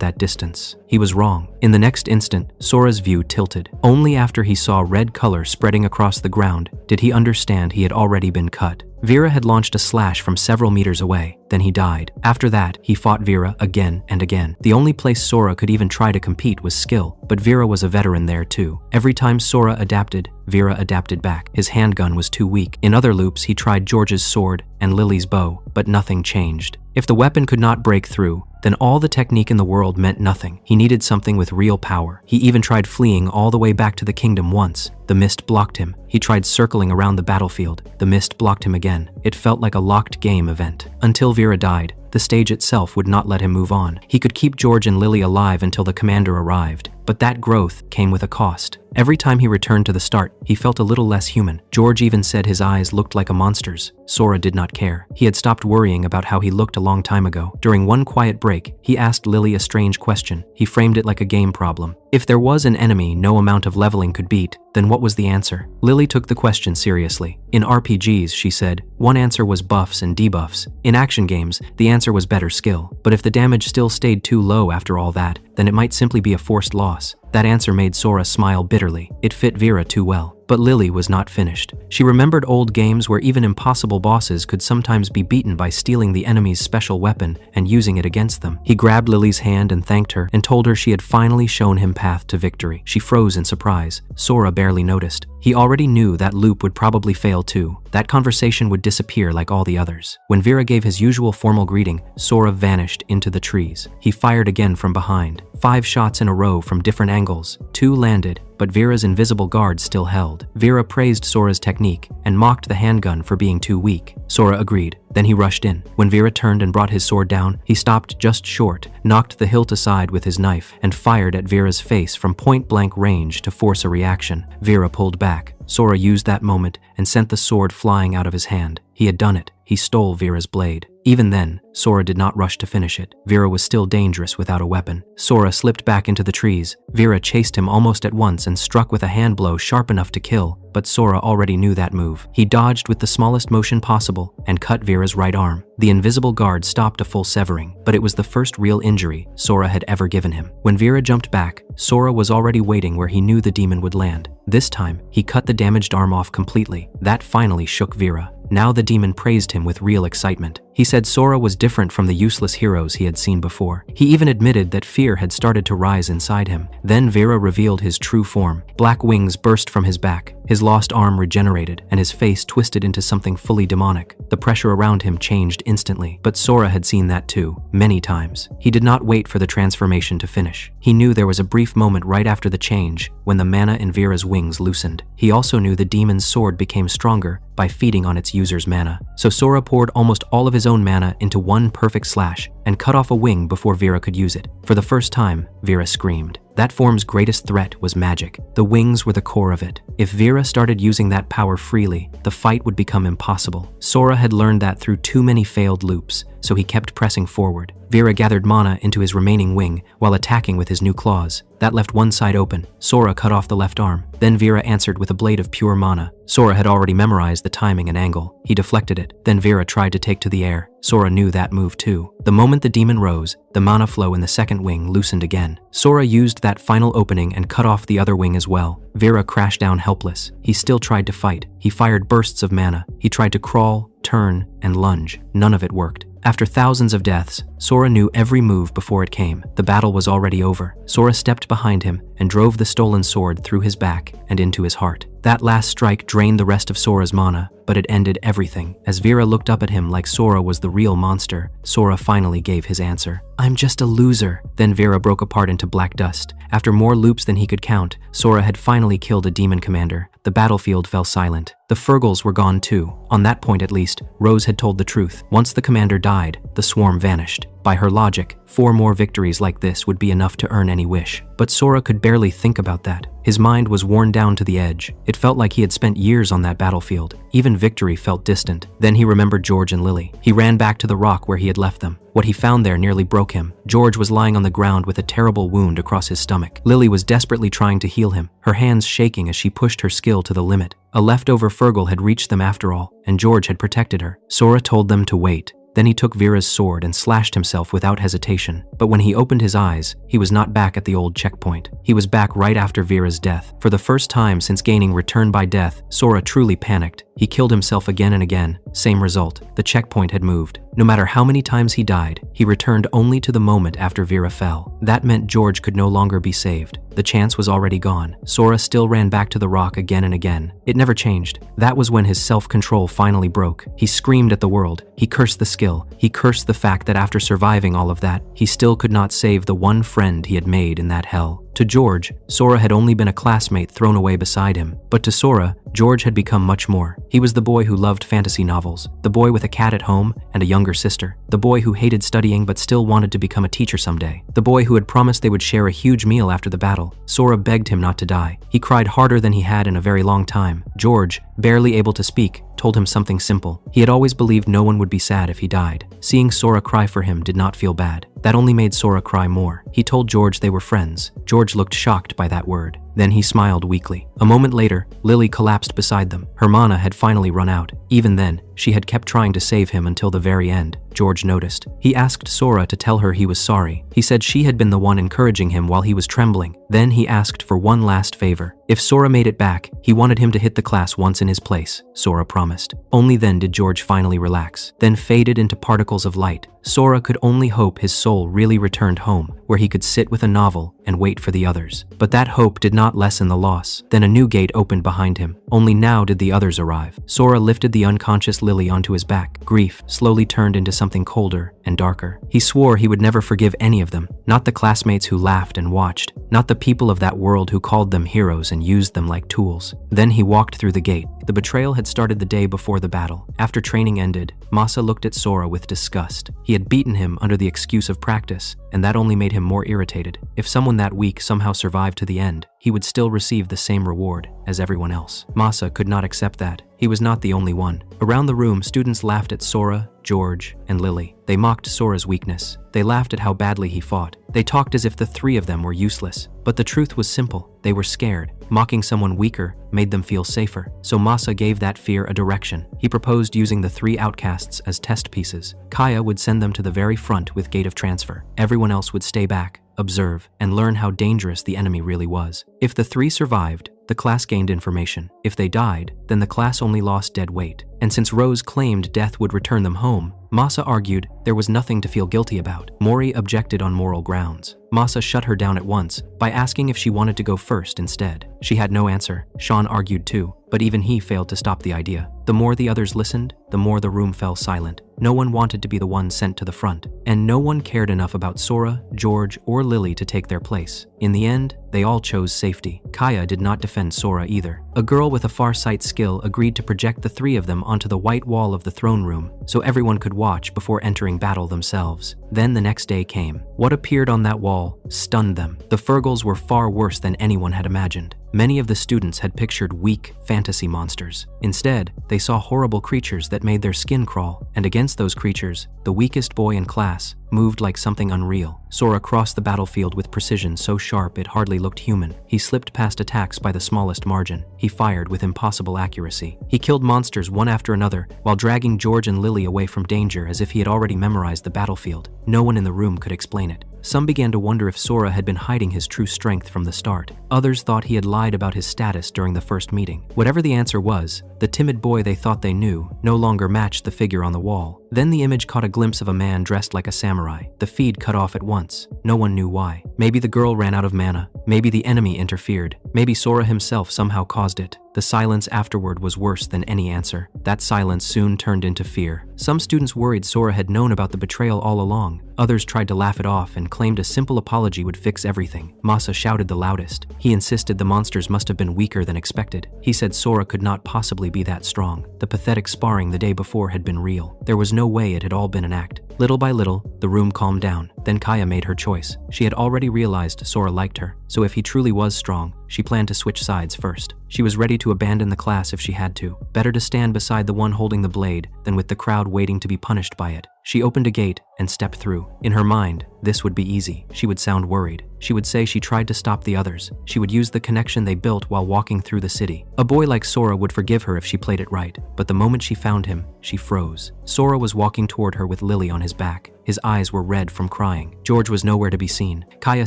that distance. He was wrong. In the next instant, Sora's view tilted. Only after he saw red color spreading across the ground did he understand he had already been cut. Vera had launched a slash from several meters away. Then he died. After that, he fought Vera again and again. The only place Sora could even try to compete was skill, but Vera was a veteran there too. Every time Sora adapted, Vera adapted back. His handgun was too weak. In other loops, he tried George's sword and Lily's bow, but nothing changed. If the weapon could not break through, then all the technique in the world meant nothing. He needed something with real power. He even tried fleeing all the way back to the kingdom once. The mist blocked him. He tried circling around the battlefield. The mist blocked him again. It felt like a locked game event. Until Vera died, the stage itself would not let him move on. He could keep George and Lily alive until the commander arrived, but that growth came with a cost. Every time he returned to the start, he felt a little less human. George even said his eyes looked like a monster's. Sora did not care. He had stopped worrying about how he looked a long time ago. During one quiet break, he asked Lily a strange question. He framed it like a game problem. If there was an enemy no amount of leveling could beat, then what was the answer? Lily took the question seriously. In RPGs, she said, one answer was buffs and debuffs. In action games, the answer was better skill. But if the damage still stayed too low after all that, then it might simply be a forced loss. That answer made Sora smile bitterly. It fit Vera too well. But Lily was not finished. She remembered old games where even impossible bosses could sometimes be beaten by stealing the enemy's special weapon and using it against them. He grabbed Lily's hand and thanked her and told her she had finally shown him path to victory. She froze in surprise. Sora barely noticed. He already knew that loop would probably fail too. That conversation would disappear like all the others. When Vera gave his usual formal greeting, Sora vanished into the trees. He fired again from behind. 5 shots in a row from different angles. 2 landed, but Vera's invisible guard still held. Vera praised Sora's technique and mocked the handgun for being too weak. Sora agreed. Then he rushed in. When Vera turned and brought his sword down, he stopped just short, knocked the hilt aside with his knife, and fired at Vera's face from point-blank range to force a reaction. Vera pulled back. Sora used that moment and sent the sword flying out of his hand. He had done it. He stole Vera's blade. Even then, Sora did not rush to finish it. Vera was still dangerous without a weapon. Sora slipped back into the trees. Vera chased him almost at once and struck with a hand blow sharp enough to kill, but Sora already knew that move. He dodged with the smallest motion possible and cut Vera's right arm. The invisible guard stopped a full severing, but it was the first real injury Sora had ever given him. When Vera jumped back, Sora was already waiting where he knew the demon would land. This time, he cut the damaged arm off completely. That finally shook Vera. Now the demon praised him with real excitement. He said Sora was different from the useless heroes he had seen before. He even admitted that fear had started to rise inside him. Then Vera revealed his true form. Black wings burst from his back. His lost arm regenerated, and his face twisted into something fully demonic. The pressure around him changed instantly, but Sora had seen that too, many times. He did not wait for the transformation to finish. He knew there was a brief moment right after the change, when the mana in Vera's wings loosened. He also knew the demon's sword became stronger by feeding on its user's mana. So Sora poured almost all of his own mana into one perfect slash, and cut off a wing before Vera could use it. For the first time, Vera screamed. That form's greatest threat was magic. The wings were the core of it. If Vera started using that power freely, the fight would become impossible. Sora had learned that through too many failed loops, so he kept pressing forward. Vera gathered mana into his remaining wing while attacking with his new claws. That left one side open. Sora cut off the left arm. Then Vera answered with a blade of pure mana. Sora had already memorized the timing and angle. He deflected it. Then Vera tried to take to the air. Sora knew that move too. The moment the demon rose, the mana flow in the second wing loosened again. Sora used that final opening and cut off the other wing as well. Vera crashed down helpless. He still tried to fight. He fired bursts of mana. He tried to crawl, turn, and lunge. None of it worked. After thousands of deaths, Sora knew every move before it came. The battle was already over. Sora stepped behind him and drove the stolen sword through his back and into his heart. That last strike drained the rest of Sora's mana, but it ended everything. As Vera looked up at him like Sora was the real monster, Sora finally gave his answer. "I'm just a loser." Then Vera broke apart into black dust. After more loops than he could count, Sora had finally killed a demon commander. The battlefield fell silent. The Fergals were gone too. On that point at least, Rose had told the truth. Once the commander died, the swarm vanished. By her logic, 4 more victories like this would be enough to earn any wish. But Sora could barely think about that. His mind was worn down to the edge. It felt like he had spent years on that battlefield. Even victory felt distant. Then he remembered George and Lily. He ran back to the rock where he had left them. What he found there nearly broke him. George was lying on the ground with a terrible wound across his stomach. Lily was desperately trying to heal him, her hands shaking as she pushed her skill to the limit. A leftover Fergal had reached them after all, and George had protected her. Sora told them to wait. Then he took Vera's sword and slashed himself without hesitation. But when he opened his eyes, he was not back at the old checkpoint. He was back right after Vera's death. For the first time since gaining Return by Death, Sora truly panicked. He killed himself again and again. Same result. The checkpoint had moved. No matter how many times he died, he returned only to the moment after Vera fell. That meant George could no longer be saved. The chance was already gone. Sora still ran back to the rock again and again. It never changed. That was when his self-control finally broke. He screamed at the world. He cursed the skill. He cursed the fact that after surviving all of that, he still could not save the one friend he had made in that hell. To George, Sora had only been a classmate thrown away beside him. But to Sora, George had become much more. He was the boy who loved fantasy novels, the boy with a cat at home and a younger sister, the boy who hated studying but still wanted to become a teacher someday, the boy who had promised they would share a huge meal after the battle. Sora begged him not to die. He cried harder than he had in a very long time. George, barely able to speak, told him something simple. He had always believed no one would be sad if he died. Seeing Sora cry for him did not feel bad. That only made Sora cry more. He told George they were friends. George looked shocked by that word. Then he smiled weakly. A moment later, Lily collapsed beside them. Her mana had finally run out. Even then, she had kept trying to save him until the very end. George noticed. He asked Sora to tell her he was sorry. He said she had been the one encouraging him while he was trembling. Then he asked for one last favor. If Sora made it back, he wanted him to hit the class once in his place. Sora promised. Only then did George finally relax, then faded into particles of light. Sora could only hope his soul really returned home, where he could sit with a novel and wait for the others. But that hope did not lessen the loss. Then a new gate opened behind him. Only now did the others arrive. Sora lifted the unconscious Lily onto his back. Grief slowly turned into something colder and darker. He swore he would never forgive any of them. Not the classmates who laughed and watched. Not the people of that world who called them heroes and used them like tools. Then he walked through the gate. The betrayal had started the day before the battle. After training ended, Masa looked at Sora with disgust. He had beaten him under the excuse of practice, and that only made him more irritated. If someone that weak somehow survived to the end, he would still receive the same reward as everyone else. Masa could not accept that. He was not the only one. Around the room, students laughed at Sora, George, and Lily. They mocked Sora's weakness. They laughed at how badly he fought. They talked as if the 3 of them were useless. But the truth was simple. They were scared. Mocking someone weaker made them feel safer. So Masa gave that fear a direction. He proposed using the 3 outcasts as test pieces. Kaya would send them to the very front with Gate of Transfer. Everyone else would stay back, observe, and learn how dangerous the enemy really was. If the 3 survived, the class gained information. If they died, then the class only lost dead weight. And since Rose claimed death would return them home, Masa argued there was nothing to feel guilty about. Mori objected on moral grounds. Masa shut her down at once by asking if she wanted to go first instead. She had no answer. Sean argued too, but even he failed to stop the idea. The more the others listened, the more the room fell silent. No one wanted to be the one sent to the front, and no one cared enough about Sora, George, or Lily to take their place. In the end, they all chose safety. Kaya did not defend Sora either. A girl with a far-sight skill agreed to project the three of them onto the white wall of the throne room so everyone could watch before entering battle themselves. Then the next day came. What appeared on that wall stunned them. The Fergals were far worse than anyone had imagined. Many of the students had pictured weak fantasy monsters. Instead, they saw horrible creatures that made their skin crawl, and against those creatures, the weakest boy in class moved like something unreal. Sora crossed the battlefield with precision so sharp it hardly looked human. He slipped past attacks by the smallest margin. He fired with impossible accuracy. He killed monsters one after another while dragging George and Lily away from danger as if he had already memorized the battlefield. No one in the room could explain it. Some began to wonder if Sora had been hiding his true strength from the start. Others thought he had lied about his status during the first meeting. Whatever the answer was, the timid boy they thought they knew no longer matched the figure on the wall. Then the image caught a glimpse of a man dressed like a samurai. The feed cut off at once. No one knew why. Maybe the girl ran out of mana. Maybe the enemy interfered. Maybe Sora himself somehow caused it. The silence afterward was worse than any answer. That silence soon turned into fear. Some students worried Sora had known about the betrayal all along. Others tried to laugh it off and claimed a simple apology would fix everything. Masa shouted the loudest. He insisted the monsters must have been weaker than expected. He said Sora could not possibly be that strong. The pathetic sparring the day before had been real. There was no way it had all been an act. Little by little, the room calmed down. Then Kaya made her choice. She had already realized Sora liked her, so if he truly was strong, she planned to switch sides first. She was ready to abandon the class if she had to. Better to stand beside the one holding the blade than with the crowd waiting to be punished by it. She opened a gate and stepped through. In her mind, this would be easy. She would sound worried. She would say she tried to stop the others. She would use the connection they built while walking through the city. A boy like Sora would forgive her if she played it right, but the moment she found him, she froze. Sora was walking toward her with Lily on his back. His eyes were red from crying. George was nowhere to be seen. Kaya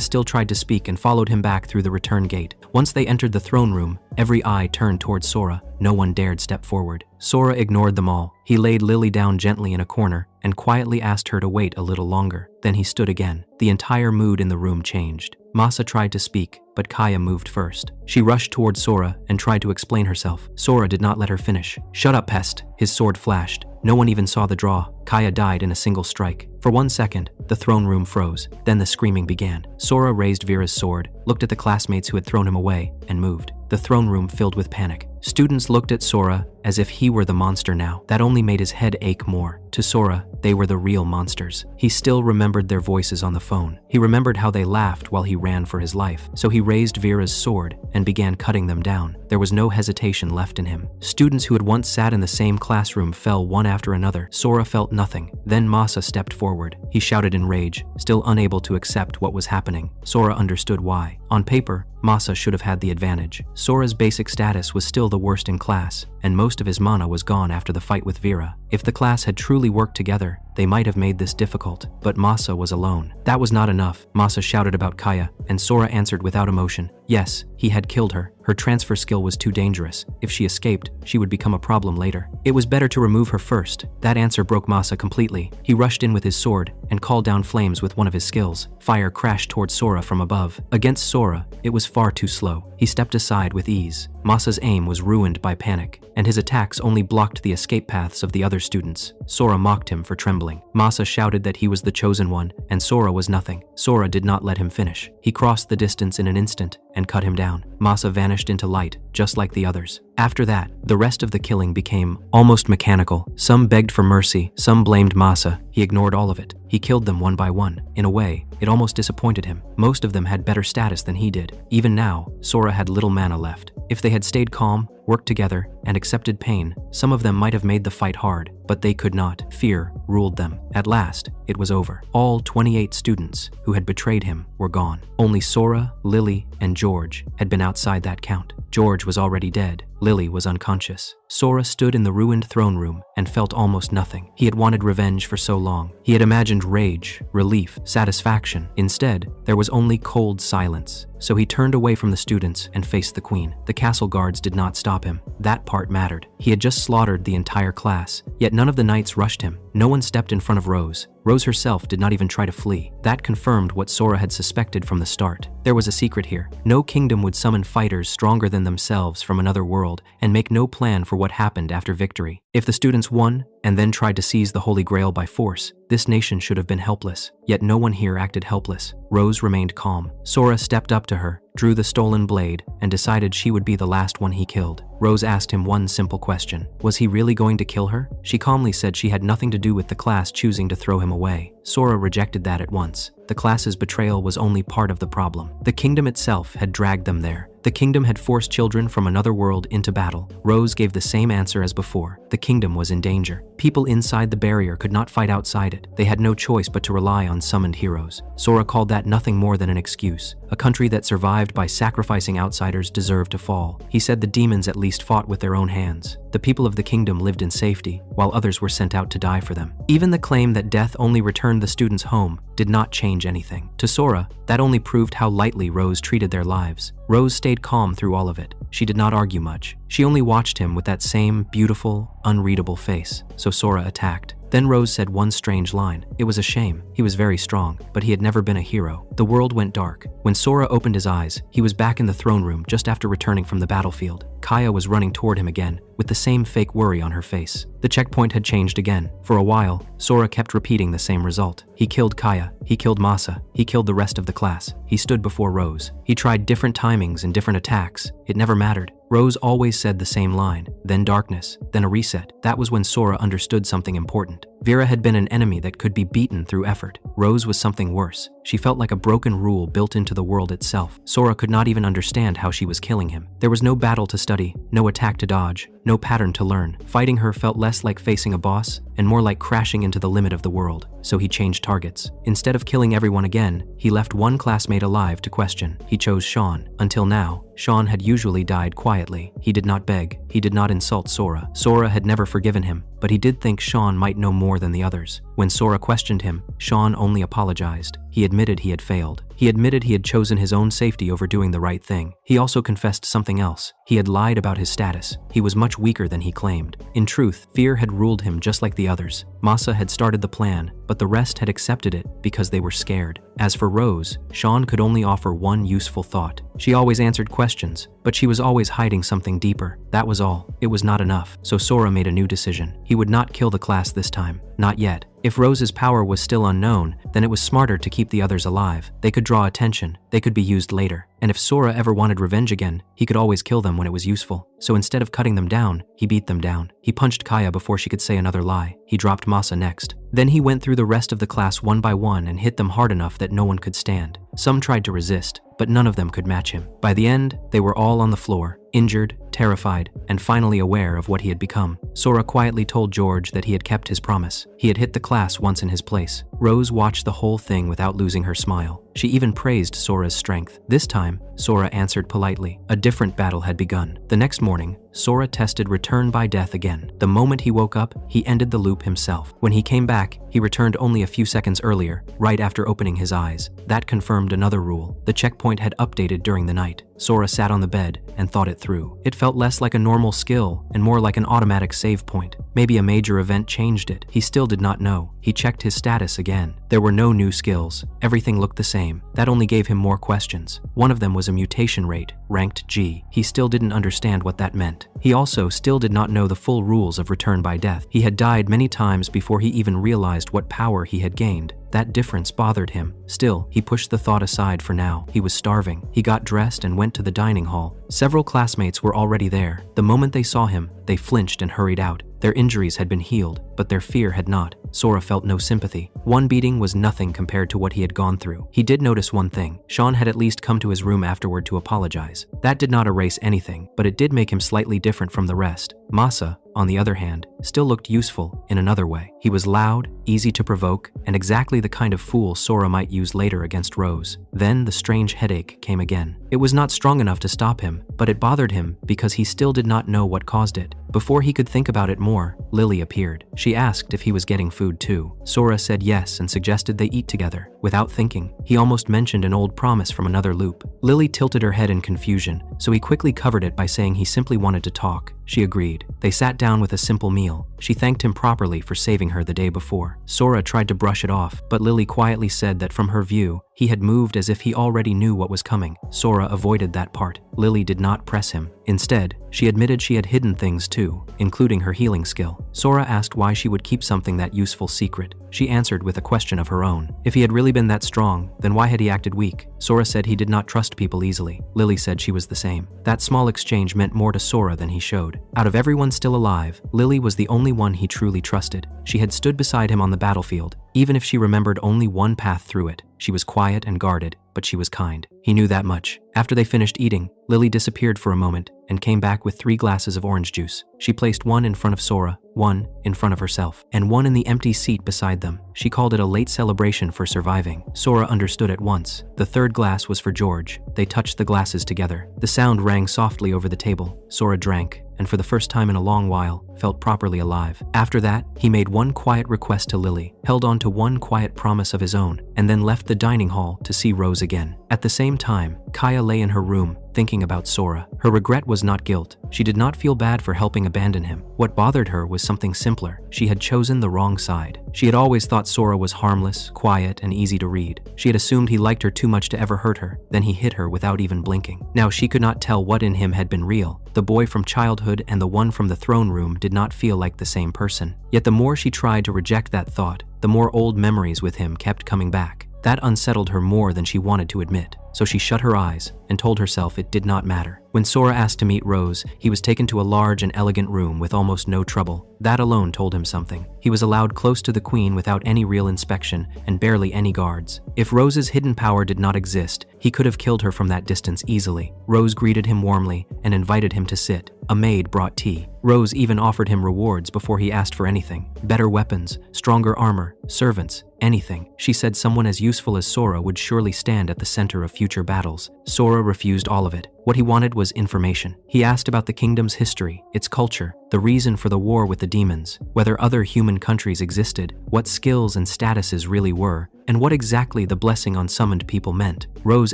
still tried to speak and followed him back through the return gate. Once they entered the throne room, every eye turned towards Sora. No one dared step forward. Sora ignored them all. He laid Lily down gently in a corner and quietly asked her to wait a little longer. Then he stood again. The entire mood in the room changed. Masa tried to speak, but Kaya moved first. She rushed towards Sora and tried to explain herself. Sora did not let her finish. "Shut up, pest!" His sword flashed. No one even saw the draw. Kaya died in a single strike. For 1 second, the throne room froze. Then the screaming began. Sora raised Vira's sword, looked at the classmates who had thrown him away, and moved. The throne room filled with panic. Students looked at Sora as if he were the monster now. That only made his head ache more. To Sora, they were the real monsters. He still remembered their voices on the phone. He remembered how they laughed while he ran for his life. So he raised Vira's sword and began cutting them down. There was no hesitation left in him. Students who had once sat in the same classroom fell one after another. Sora felt nothing. Then Masa stepped forward. He shouted in rage, still unable to accept what was happening. Sora understood why. On paper, Masa should have had the advantage. Sora's basic status was still the worst in class, and most of his mana was gone after the fight with Vera. If the class had truly worked together, they might have made this difficult, but Masa was alone. That was not enough. Masa shouted about Kaya, and Sora answered without emotion. Yes, he had killed her. Her transfer skill was too dangerous. If she escaped, she would become a problem later. It was better to remove her first. That answer broke Masa completely. He rushed in with his sword and called down flames with one of his skills. Fire crashed towards Sora from above. Against Sora, it was far too slow. He stepped aside with ease. Masa's aim was ruined by panic, and his attacks only blocked the escape paths of the other students. Sora mocked him for trembling. Masa shouted that he was the chosen one, and Sora was nothing. Sora did not let him finish. He crossed the distance in an instant and cut him down. Masa vanished into light, just like the others. After that, the rest of the killing became almost mechanical. Some begged for mercy, some blamed Masa. He ignored all of it. He killed them one by one. In a way, it almost disappointed him. Most of them had better status than he did. Even now, Sora had little mana left. If they had stayed calm, worked together, and accepted pain, some of them might have made the fight hard, but they could not. Fear ruled them. At last, it was over. All 28 students who had betrayed him were gone. Only Sora, Lily, and George had been outside that count. George was already dead. Lily was unconscious. Sora stood in the ruined throne room and felt almost nothing. He had wanted revenge for so long. He had imagined rage, relief, satisfaction. Instead, there was only cold silence. So he turned away from the students and faced the queen. The castle guards did not stop him. That part mattered. He had just slaughtered the entire class, yet none of the knights rushed him. No one stepped in front of Rose. Rose herself did not even try to flee. That confirmed what Sora had suspected from the start. There was a secret here. No kingdom would summon fighters stronger than themselves from another world and make no plan for what happened after victory. If the students won and then tried to seize the Holy Grail by force, this nation should have been helpless. Yet no one here acted helpless. Rose remained calm. Sora stepped up to her, drew the stolen blade, and decided she would be the last one he killed. Rose asked him one simple question. Was he really going to kill her? She calmly said she had nothing to do with the class choosing to throw him away. Sora rejected that at once. The class's betrayal was only part of the problem. The kingdom itself had dragged them there. The kingdom had forced children from another world into battle. Rose gave the same answer as before. The kingdom was in danger. People inside the barrier could not fight outside it. They had no choice but to rely on summoned heroes. Sora called that nothing more than an excuse. A country that survived by sacrificing outsiders deserved to fall. He said the demons at least fought with their own hands. The people of the kingdom lived in safety, while others were sent out to die for them. Even the claim that death only returned the students home did not change anything. To Sora, that only proved how lightly Rose treated their lives. Rose stayed calm through all of it. She did not argue much. She only watched him with that same beautiful, unreadable face. So Sora attacked. Then Rose said one strange line. It was a shame. He was very strong, but he had never been a hero. The world went dark. When Sora opened his eyes, he was back in the throne room just after returning from the battlefield. Kaya was running toward him again, with the same fake worry on her face. The checkpoint had changed again. For a while, Sora kept repeating the same result. He killed Kaya, he killed Masa, he killed the rest of the class. He stood before Rose. He tried different timings and different attacks. It never mattered. Rose always said the same line, then darkness, then a reset. That was when Sora understood something important. Vera had been an enemy that could be beaten through effort. Rose was something worse. She felt like a broken rule built into the world itself. Sora could not even understand how she was killing him. There was no battle to study, no attack to dodge, no pattern to learn. Fighting her felt less like facing a boss and more like crashing into the limit of the world. So he changed targets. Instead of killing everyone again, he left one classmate alive to question. He chose Sean. Until now, Sean had usually died quietly. He did not beg. He did not insult Sora. Sora had never forgiven him, but he did think Sean might know more than the others. When Sora questioned him, Sean only apologized. He admitted he had failed. He admitted he had chosen his own safety over doing the right thing. He also confessed something else. He had lied about his status. He was much weaker than he claimed. In truth, fear had ruled him just like the others. Masa had started the plan, but the rest had accepted it because they were scared. As for Rose, Sean could only offer one useful thought. She always answered questions, but she was always hiding something deeper. That was all. It was not enough. So Sora made a new decision. He would not kill the class this time. Not yet. If Rose's power was still unknown, then it was smarter to keep the others alive. They could draw attention. They could be used later. And if Sora ever wanted revenge again, he could always kill them when it was useful. So instead of cutting them down, he beat them down. He punched Kaya before she could say another lie. He dropped Masa next. Then he went through the rest of the class one by one and hit them hard enough that no one could stand. Some tried to resist, but none of them could match him. By the end, they were all on the floor, injured, terrified, and finally aware of what he had become. Sora quietly told George that he had kept his promise. He had hit the class once in his place. Rose watched the whole thing without losing her smile. She even praised Sora's strength. This time, Sora answered politely. A different battle had begun. The next morning, Sora tested return by death again. The moment he woke up, he ended the loop himself. When he came back, he returned only a few seconds earlier, right after opening his eyes. That confirmed another rule. The checkpoint had updated during the night. Sora sat on the bed and thought it through. It felt less like a normal skill and more like an automatic save point. Maybe a major event changed it. He still did not know. He checked his status again. There were no new skills. Everything looked the same. That only gave him more questions. One of them was a mutation rate, ranked G. He still didn't understand what that meant. He also still did not know the full rules of return by death. He had died many times before he even realized what power he had gained. That difference bothered him. Still, he pushed the thought aside for now. He was starving. He got dressed and went to the dining hall. Several classmates were already there. The moment they saw him, they flinched and hurried out. Their injuries had been healed, but their fear had not. Sora felt no sympathy. One beating was nothing compared to what he had gone through. He did notice one thing. Sean had at least come to his room afterward to apologize. That did not erase anything, but it did make him slightly different from the rest. Masa, on the other hand, still looked useful in another way. He was loud, easy to provoke, and exactly the kind of fool Sora might use later against Rose. Then the strange headache came again. It was not strong enough to stop him, but it bothered him because he still did not know what caused it. Before he could think about it more, Lily appeared. She asked if he was getting food too. Sora said yes and suggested they eat together. Without thinking, he almost mentioned an old promise from another loop. Lily tilted her head in confusion, so he quickly covered it by saying he simply wanted to talk. she agreed. They sat down with a simple meal. She thanked him properly for saving her the day before. Sora tried to brush it off, but Lily quietly said that from her view, he had moved as if he already knew what was coming. Sora avoided that part. Lily did not press him. Instead, she admitted she had hidden things too, including her healing skill. Sora asked why she would keep something that useful secret. She answered with a question of her own. If he had really been that strong, then why had he acted weak? Sora said he did not trust people easily. Lily said she was the same. That small exchange meant more to Sora than he showed. Out of everyone still alive, Lily was the only one he truly trusted. She had stood beside him on the battlefield, even if she remembered only one path through it. She was quiet and guarded, but she was kind. He knew that much. After they finished eating, Lily disappeared for a moment and came back with 3 glasses of orange juice. She placed one in front of Sora, one in front of herself, and one in the empty seat beside them. She called it a late celebration for surviving. Sora understood at once. The 3rd glass was for George. They touched the glasses together. The sound rang softly over the table. Sora drank, and for the first time in a long while, felt properly alive. After that, he made one quiet request to Lily, held on to one quiet promise of his own, and then left the dining hall to see Rose again. At the same time, Kaya lay in her room, thinking about Sora. Her regret was not guilt. She did not feel bad for helping abandon him. What bothered her was something simpler. She had chosen the wrong side. She had always thought Sora was harmless, quiet, and easy to read. She had assumed he liked her too much to ever hurt her. Then he hit her without even blinking. Now she could not tell what in him had been real. The boy from childhood and the one from the throne room did not feel like the same person. Yet the more she tried to reject that thought, the more old memories with him kept coming back. That unsettled her more than she wanted to admit. So she shut her eyes and told herself it did not matter. When Sora asked to meet Rose, he was taken to a large and elegant room with almost no trouble. That alone told him something. He was allowed close to the queen without any real inspection and barely any guards. If Rose's hidden power did not exist, he could have killed her from that distance easily. Rose greeted him warmly and invited him to sit. A maid brought tea. Rose even offered him rewards before he asked for anything. Better weapons, stronger armor, servants, anything. She said someone as useful as Sora would surely stand at the center of future battles. Sora refused all of it. What he wanted was information. He asked about the kingdom's history, its culture, the reason for the war with the demons, whether other human countries existed, what skills and statuses really were, and what exactly the blessing on summoned people meant. Rose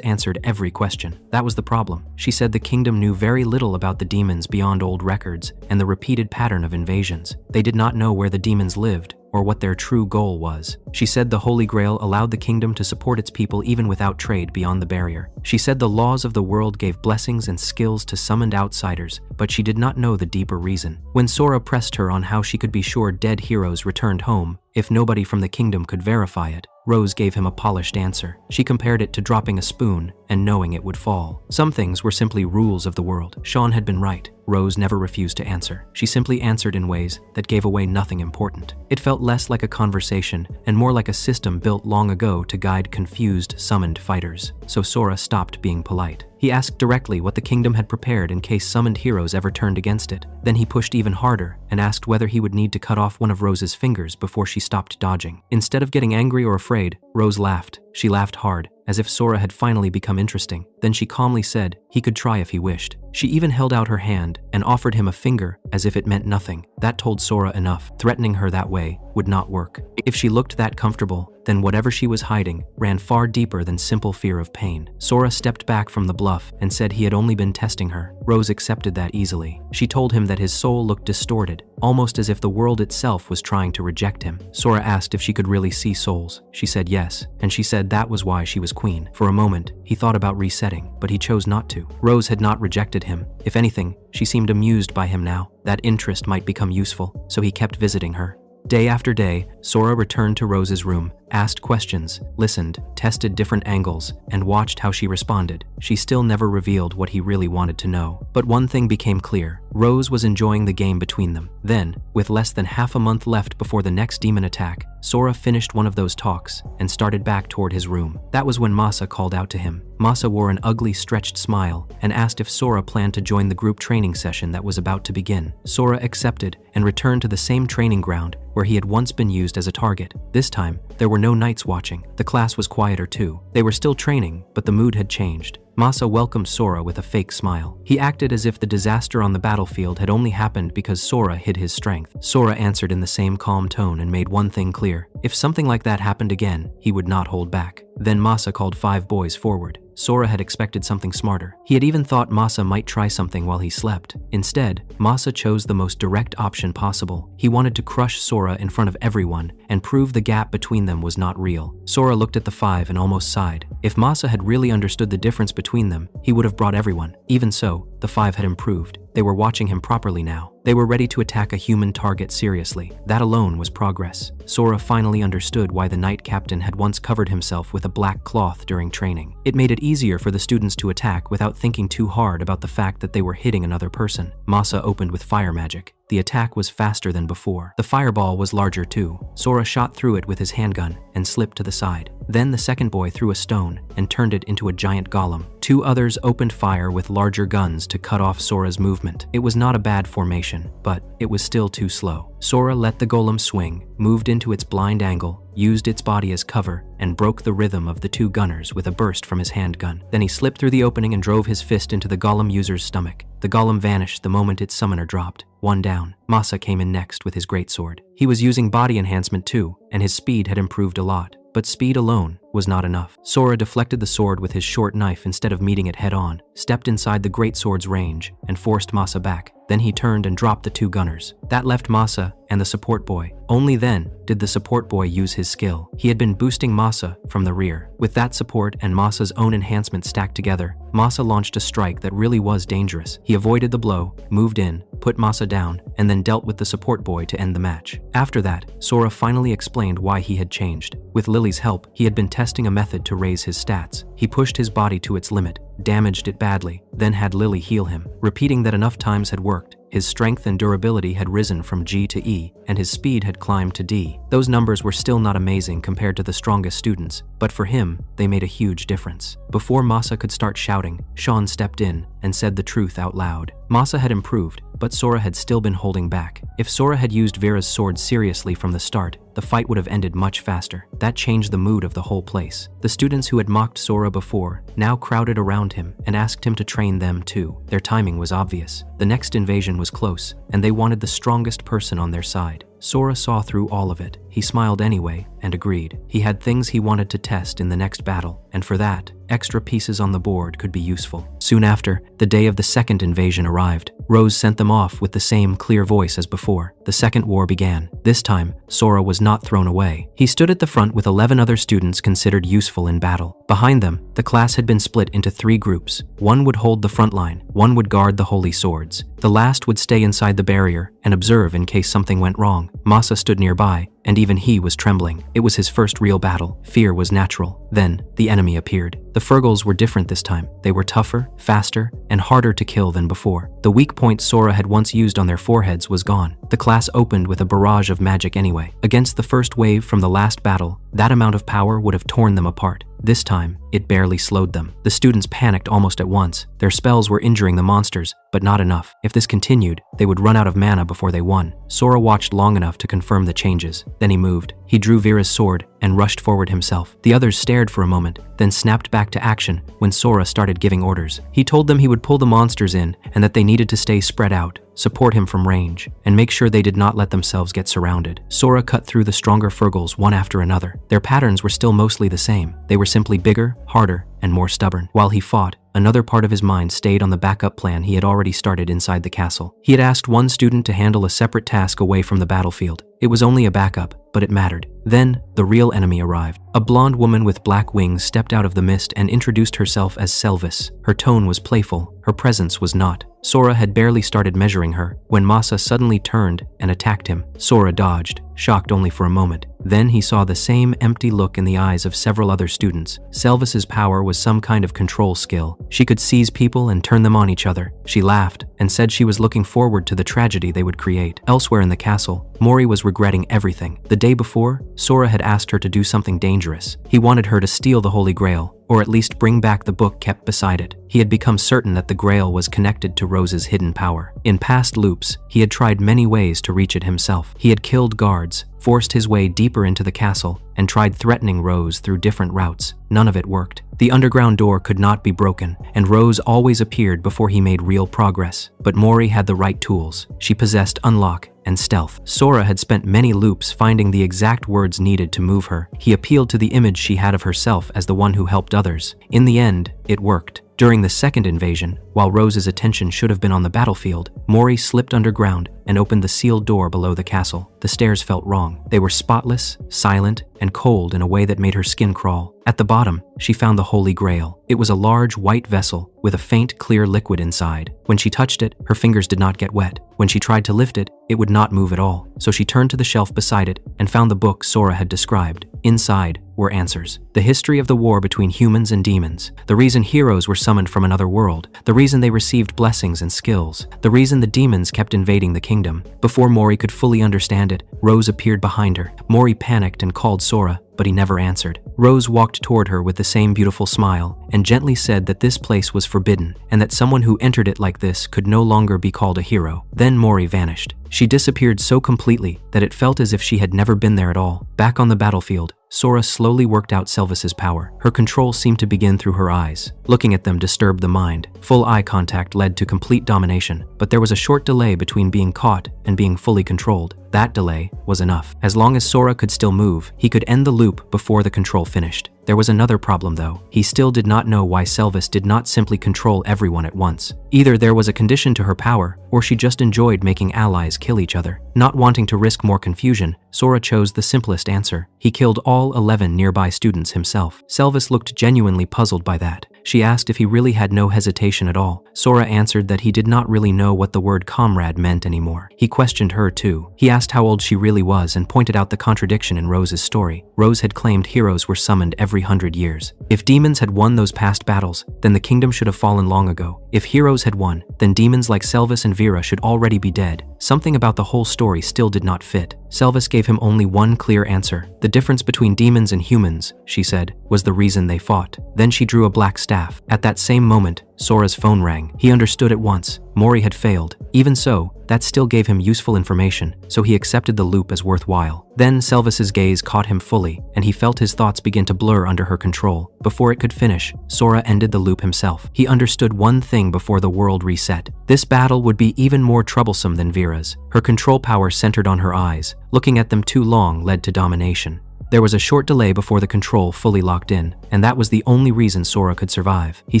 answered every question. That was the problem. She said the kingdom knew very little about the demons beyond old records and the repeated pattern of invasions. They did not know where the demons lived or what their true goal was. She said the Holy Grail allowed the kingdom to support its people even without trade beyond the barrier. She said the laws of the world gave blessings and skills to summoned outsiders, but she did not know the deeper reason. When Sora pressed her on how she could be sure dead heroes returned home, if nobody from the kingdom could verify it, Rose gave him a polished answer. She compared it to dropping a spoon and knowing it would fall. Some things were simply rules of the world. Sean had been right. Rose never refused to answer. She simply answered in ways that gave away nothing important. It felt less like a conversation and more like a system built long ago to guide confused, summoned fighters. So Sora stopped being polite. He asked directly what the kingdom had prepared in case summoned heroes ever turned against it. Then he pushed even harder and asked whether he would need to cut off one of Rose's fingers before she stopped dodging. Instead of getting angry or afraid, Rose laughed. She laughed hard, as if Sora had finally become interesting. Then she calmly said he could try if he wished. She even held out her hand and offered him a finger as if it meant nothing. That told Sora enough. Threatening her that way would not work. If she looked that comfortable, then whatever she was hiding ran far deeper than simple fear of pain. Sora stepped back from the bluff and said he had only been testing her. Rose accepted that easily. She told him that his soul looked distorted, almost as if the world itself was trying to reject him. Sora asked if she could really see souls. She said yes, and she said that was why she was queen. For a moment, he thought about resetting, but he chose not to. Rose had not rejected him. If anything, she seemed amused by him now. That interest might become useful, so he kept visiting her. Day after day, Sora returned to Rose's room, asked questions, listened, tested different angles, and watched how she responded. She still never revealed what he really wanted to know. But one thing became clear. Rose was enjoying the game between them. Then, with less than half a month left before the next demon attack, Sora finished one of those talks and started back toward his room. That was when Masa called out to him. Masa wore an ugly, stretched smile and asked if Sora planned to join the group training session that was about to begin. Sora accepted and returned to the same training ground where he had once been used as a target. This time, there were no knights watching. The class was quieter too. They were still training, but the mood had changed. Masa welcomed Sora with a fake smile. He acted as if the disaster on the battlefield had only happened because Sora hid his strength. Sora answered in the same calm tone and made one thing clear. If something like that happened again, he would not hold back. Then Masa called 5 boys forward. Sora had expected something smarter. He had even thought Masa might try something while he slept. Instead, Masa chose the most direct option possible. He wanted to crush Sora in front of everyone and prove the gap between them was not real. Sora looked at the five and almost sighed. If Masa had really understood the difference between them, he would have brought everyone. Even so, the five had improved. They were watching him properly now. They were ready to attack a human target seriously. That alone was progress. Sora finally understood why the Knight Captain had once covered himself with a black cloth during training. It made it easier for the students to attack without thinking too hard about the fact that they were hitting another person. Masa opened with fire magic. The attack was faster than before. The fireball was larger too. Sora shot through it with his handgun and slipped to the side. Then the second boy threw a stone and turned it into a giant golem. Two others opened fire with larger guns to cut off Sora's movement. It was not a bad formation, but it was still too slow. Sora let the golem swing, moved into its blind angle, used its body as cover, and broke the rhythm of the two gunners with a burst from his handgun. Then he slipped through the opening and drove his fist into the golem user's stomach. The golem vanished the moment its summoner dropped. One down. Masa came in next with his greatsword. He was using body enhancement too, and his speed had improved a lot. But speed alone was not enough. Sora deflected the sword with his short knife instead of meeting it head-on, stepped inside the greatsword's range, and forced Masa back. Then he turned and dropped the two gunners. That left Masa and the support boy. Only then did the support boy use his skill. He had been boosting Masa from the rear. With that support and Masa's own enhancement stacked together, Masa launched a strike that really was dangerous. He avoided the blow, moved in, put Masa down, and then dealt with the support boy to end the match. After that, Sora finally explained why he had changed. With Lily's help, he had been testing a method to raise his stats. He pushed his body to its limit, damaged it badly, then had Lily heal him. Repeating that enough times had worked, his strength and durability had risen from G to E, and his speed had climbed to D. Those numbers were still not amazing compared to the strongest students, but for him, they made a huge difference. Before Masa could start shouting, Sean stepped in and said the truth out loud. Masa had improved, but Sora had still been holding back. If Sora had used Vera's sword seriously from the start, the fight would have ended much faster. That changed the mood of the whole place. The students who had mocked Sora before now crowded around him and asked him to train them too. Their timing was obvious. The next invasion was close, and they wanted the strongest person on their side. Sora saw through all of it. He smiled anyway and agreed. He had things he wanted to test in the next battle, and for that, extra pieces on the board could be useful. Soon after, the day of the second invasion arrived. Rose sent them off with the same clear voice as before. The second war began. This time, Sora was not thrown away. He stood at the front with 11 other students considered useful in battle. Behind them, the class had been split into 3 groups. One would hold the front line, one would guard the holy swords. The last would stay inside the barrier and observe in case something went wrong. Masa stood nearby, and even he was trembling. It was his first real battle. Fear was natural. Then, the enemy appeared. The Fergals were different this time. They were tougher, faster, and harder to kill than before. The weak point Sora had once used on their foreheads was gone. The class opened with a barrage of magic anyway. Against the first wave from the last battle, that amount of power would have torn them apart. This time, it barely slowed them. The students panicked almost at once. Their spells were injuring the monsters, but not enough. If this continued, they would run out of mana before they won. Sora watched long enough to confirm the changes. Then he moved. He drew Vera's sword and rushed forward himself. The others stared for a moment, then snapped back to action when Sora started giving orders. He told them he would pull the monsters in and that they needed to stay spread out, support him from range, and make sure they did not let themselves get surrounded. Sora cut through the stronger Fergals one after another. Their patterns were still mostly the same. They were simply bigger, harder, and more stubborn. While he fought, another part of his mind stayed on the backup plan he had already started inside the castle. He had asked one student to handle a separate task away from the battlefield. It was only a backup, but it mattered. Then, the real enemy arrived. A blonde woman with black wings stepped out of the mist and introduced herself as Selvis. Her tone was playful, her presence was not. Sora had barely started measuring her when Masa suddenly turned and attacked him. Sora dodged, shocked only for a moment. Then he saw the same empty look in the eyes of several other students. Selvis's power was some kind of control skill. She could seize people and turn them on each other. She laughed and said she was looking forward to the tragedy they would create. Elsewhere in the castle, Mori was regretting everything. The day before, Sora had asked her to do something dangerous. He wanted her to steal the Holy Grail, or at least bring back the book kept beside it. He had become certain that the Grail was connected to Rose's hidden power. In past loops, he had tried many ways to reach it himself. He had killed guards, forced his way deeper into the castle, and tried threatening Rose through different routes. None of it worked. The underground door could not be broken, and Rose always appeared before he made real progress. But Mori had the right tools. She possessed unlock and stealth. Sora had spent many loops finding the exact words needed to move her. He appealed to the image she had of herself as the one who helped others. In the end, it worked. During the second invasion, while Rose's attention should have been on the battlefield, Mori slipped underground and opened the sealed door below the castle. The stairs felt wrong. They were spotless, silent, and cold in a way that made her skin crawl. At the bottom, she found the Holy Grail. It was a large white vessel with a faint, clear liquid inside. When she touched it, her fingers did not get wet. When she tried to lift it, it would not move at all. So she turned to the shelf beside it and found the book Sora had described. Inside were answers. The history of the war between humans and demons. The reason heroes were summoned from another world. The reason they received blessings and skills. The reason the demons kept invading the kingdom. Before Mori could fully understand it, Rose appeared behind her. Mori panicked and called Sora, but he never answered. Rose walked toward her with the same beautiful smile and gently said that this place was forbidden and that someone who entered it like this could no longer be called a hero. Then Mori vanished. She disappeared so completely that it felt as if she had never been there at all. Back on the battlefield, Sora slowly worked out Selvis's power. Her control seemed to begin through her eyes. Looking at them disturbed the mind. Full eye contact led to complete domination, but there was a short delay between being caught and being fully controlled. That delay was enough. As long as Sora could still move, he could end the loop before the control finished. There was another problem though. He still did not know why Selvis did not simply control everyone at once. Either there was a condition to her power, or she just enjoyed making allies kill each other. Not wanting to risk more confusion, Sora chose the simplest answer. He killed all 11 nearby students himself. Selvis looked genuinely puzzled by that. She asked if he really had no hesitation at all. Sora answered that he did not really know what the word comrade meant anymore. He questioned her too. He asked how old she really was and pointed out the contradiction in Rose's story. Rose had claimed heroes were summoned every 100 years. If demons had won those past battles, then the kingdom should have fallen long ago. If heroes had won, then demons like Selvis and Vera should already be dead. Something about the whole story still did not fit. Selvis gave him only one clear answer. The difference between demons and humans, she said, was the reason they fought. Then she drew a black staff. At that same moment, Sora's phone rang. He understood at once. Mori had failed. Even so, that still gave him useful information, so he accepted the loop as worthwhile. Then Selvis's gaze caught him fully, and he felt his thoughts begin to blur under her control. Before it could finish, Sora ended the loop himself. He understood one thing before the world reset. This battle would be even more troublesome than Vera's. Her control power centered on her eyes. Looking at them too long led to domination. There was a short delay before the control fully locked in, and that was the only reason Sora could survive. He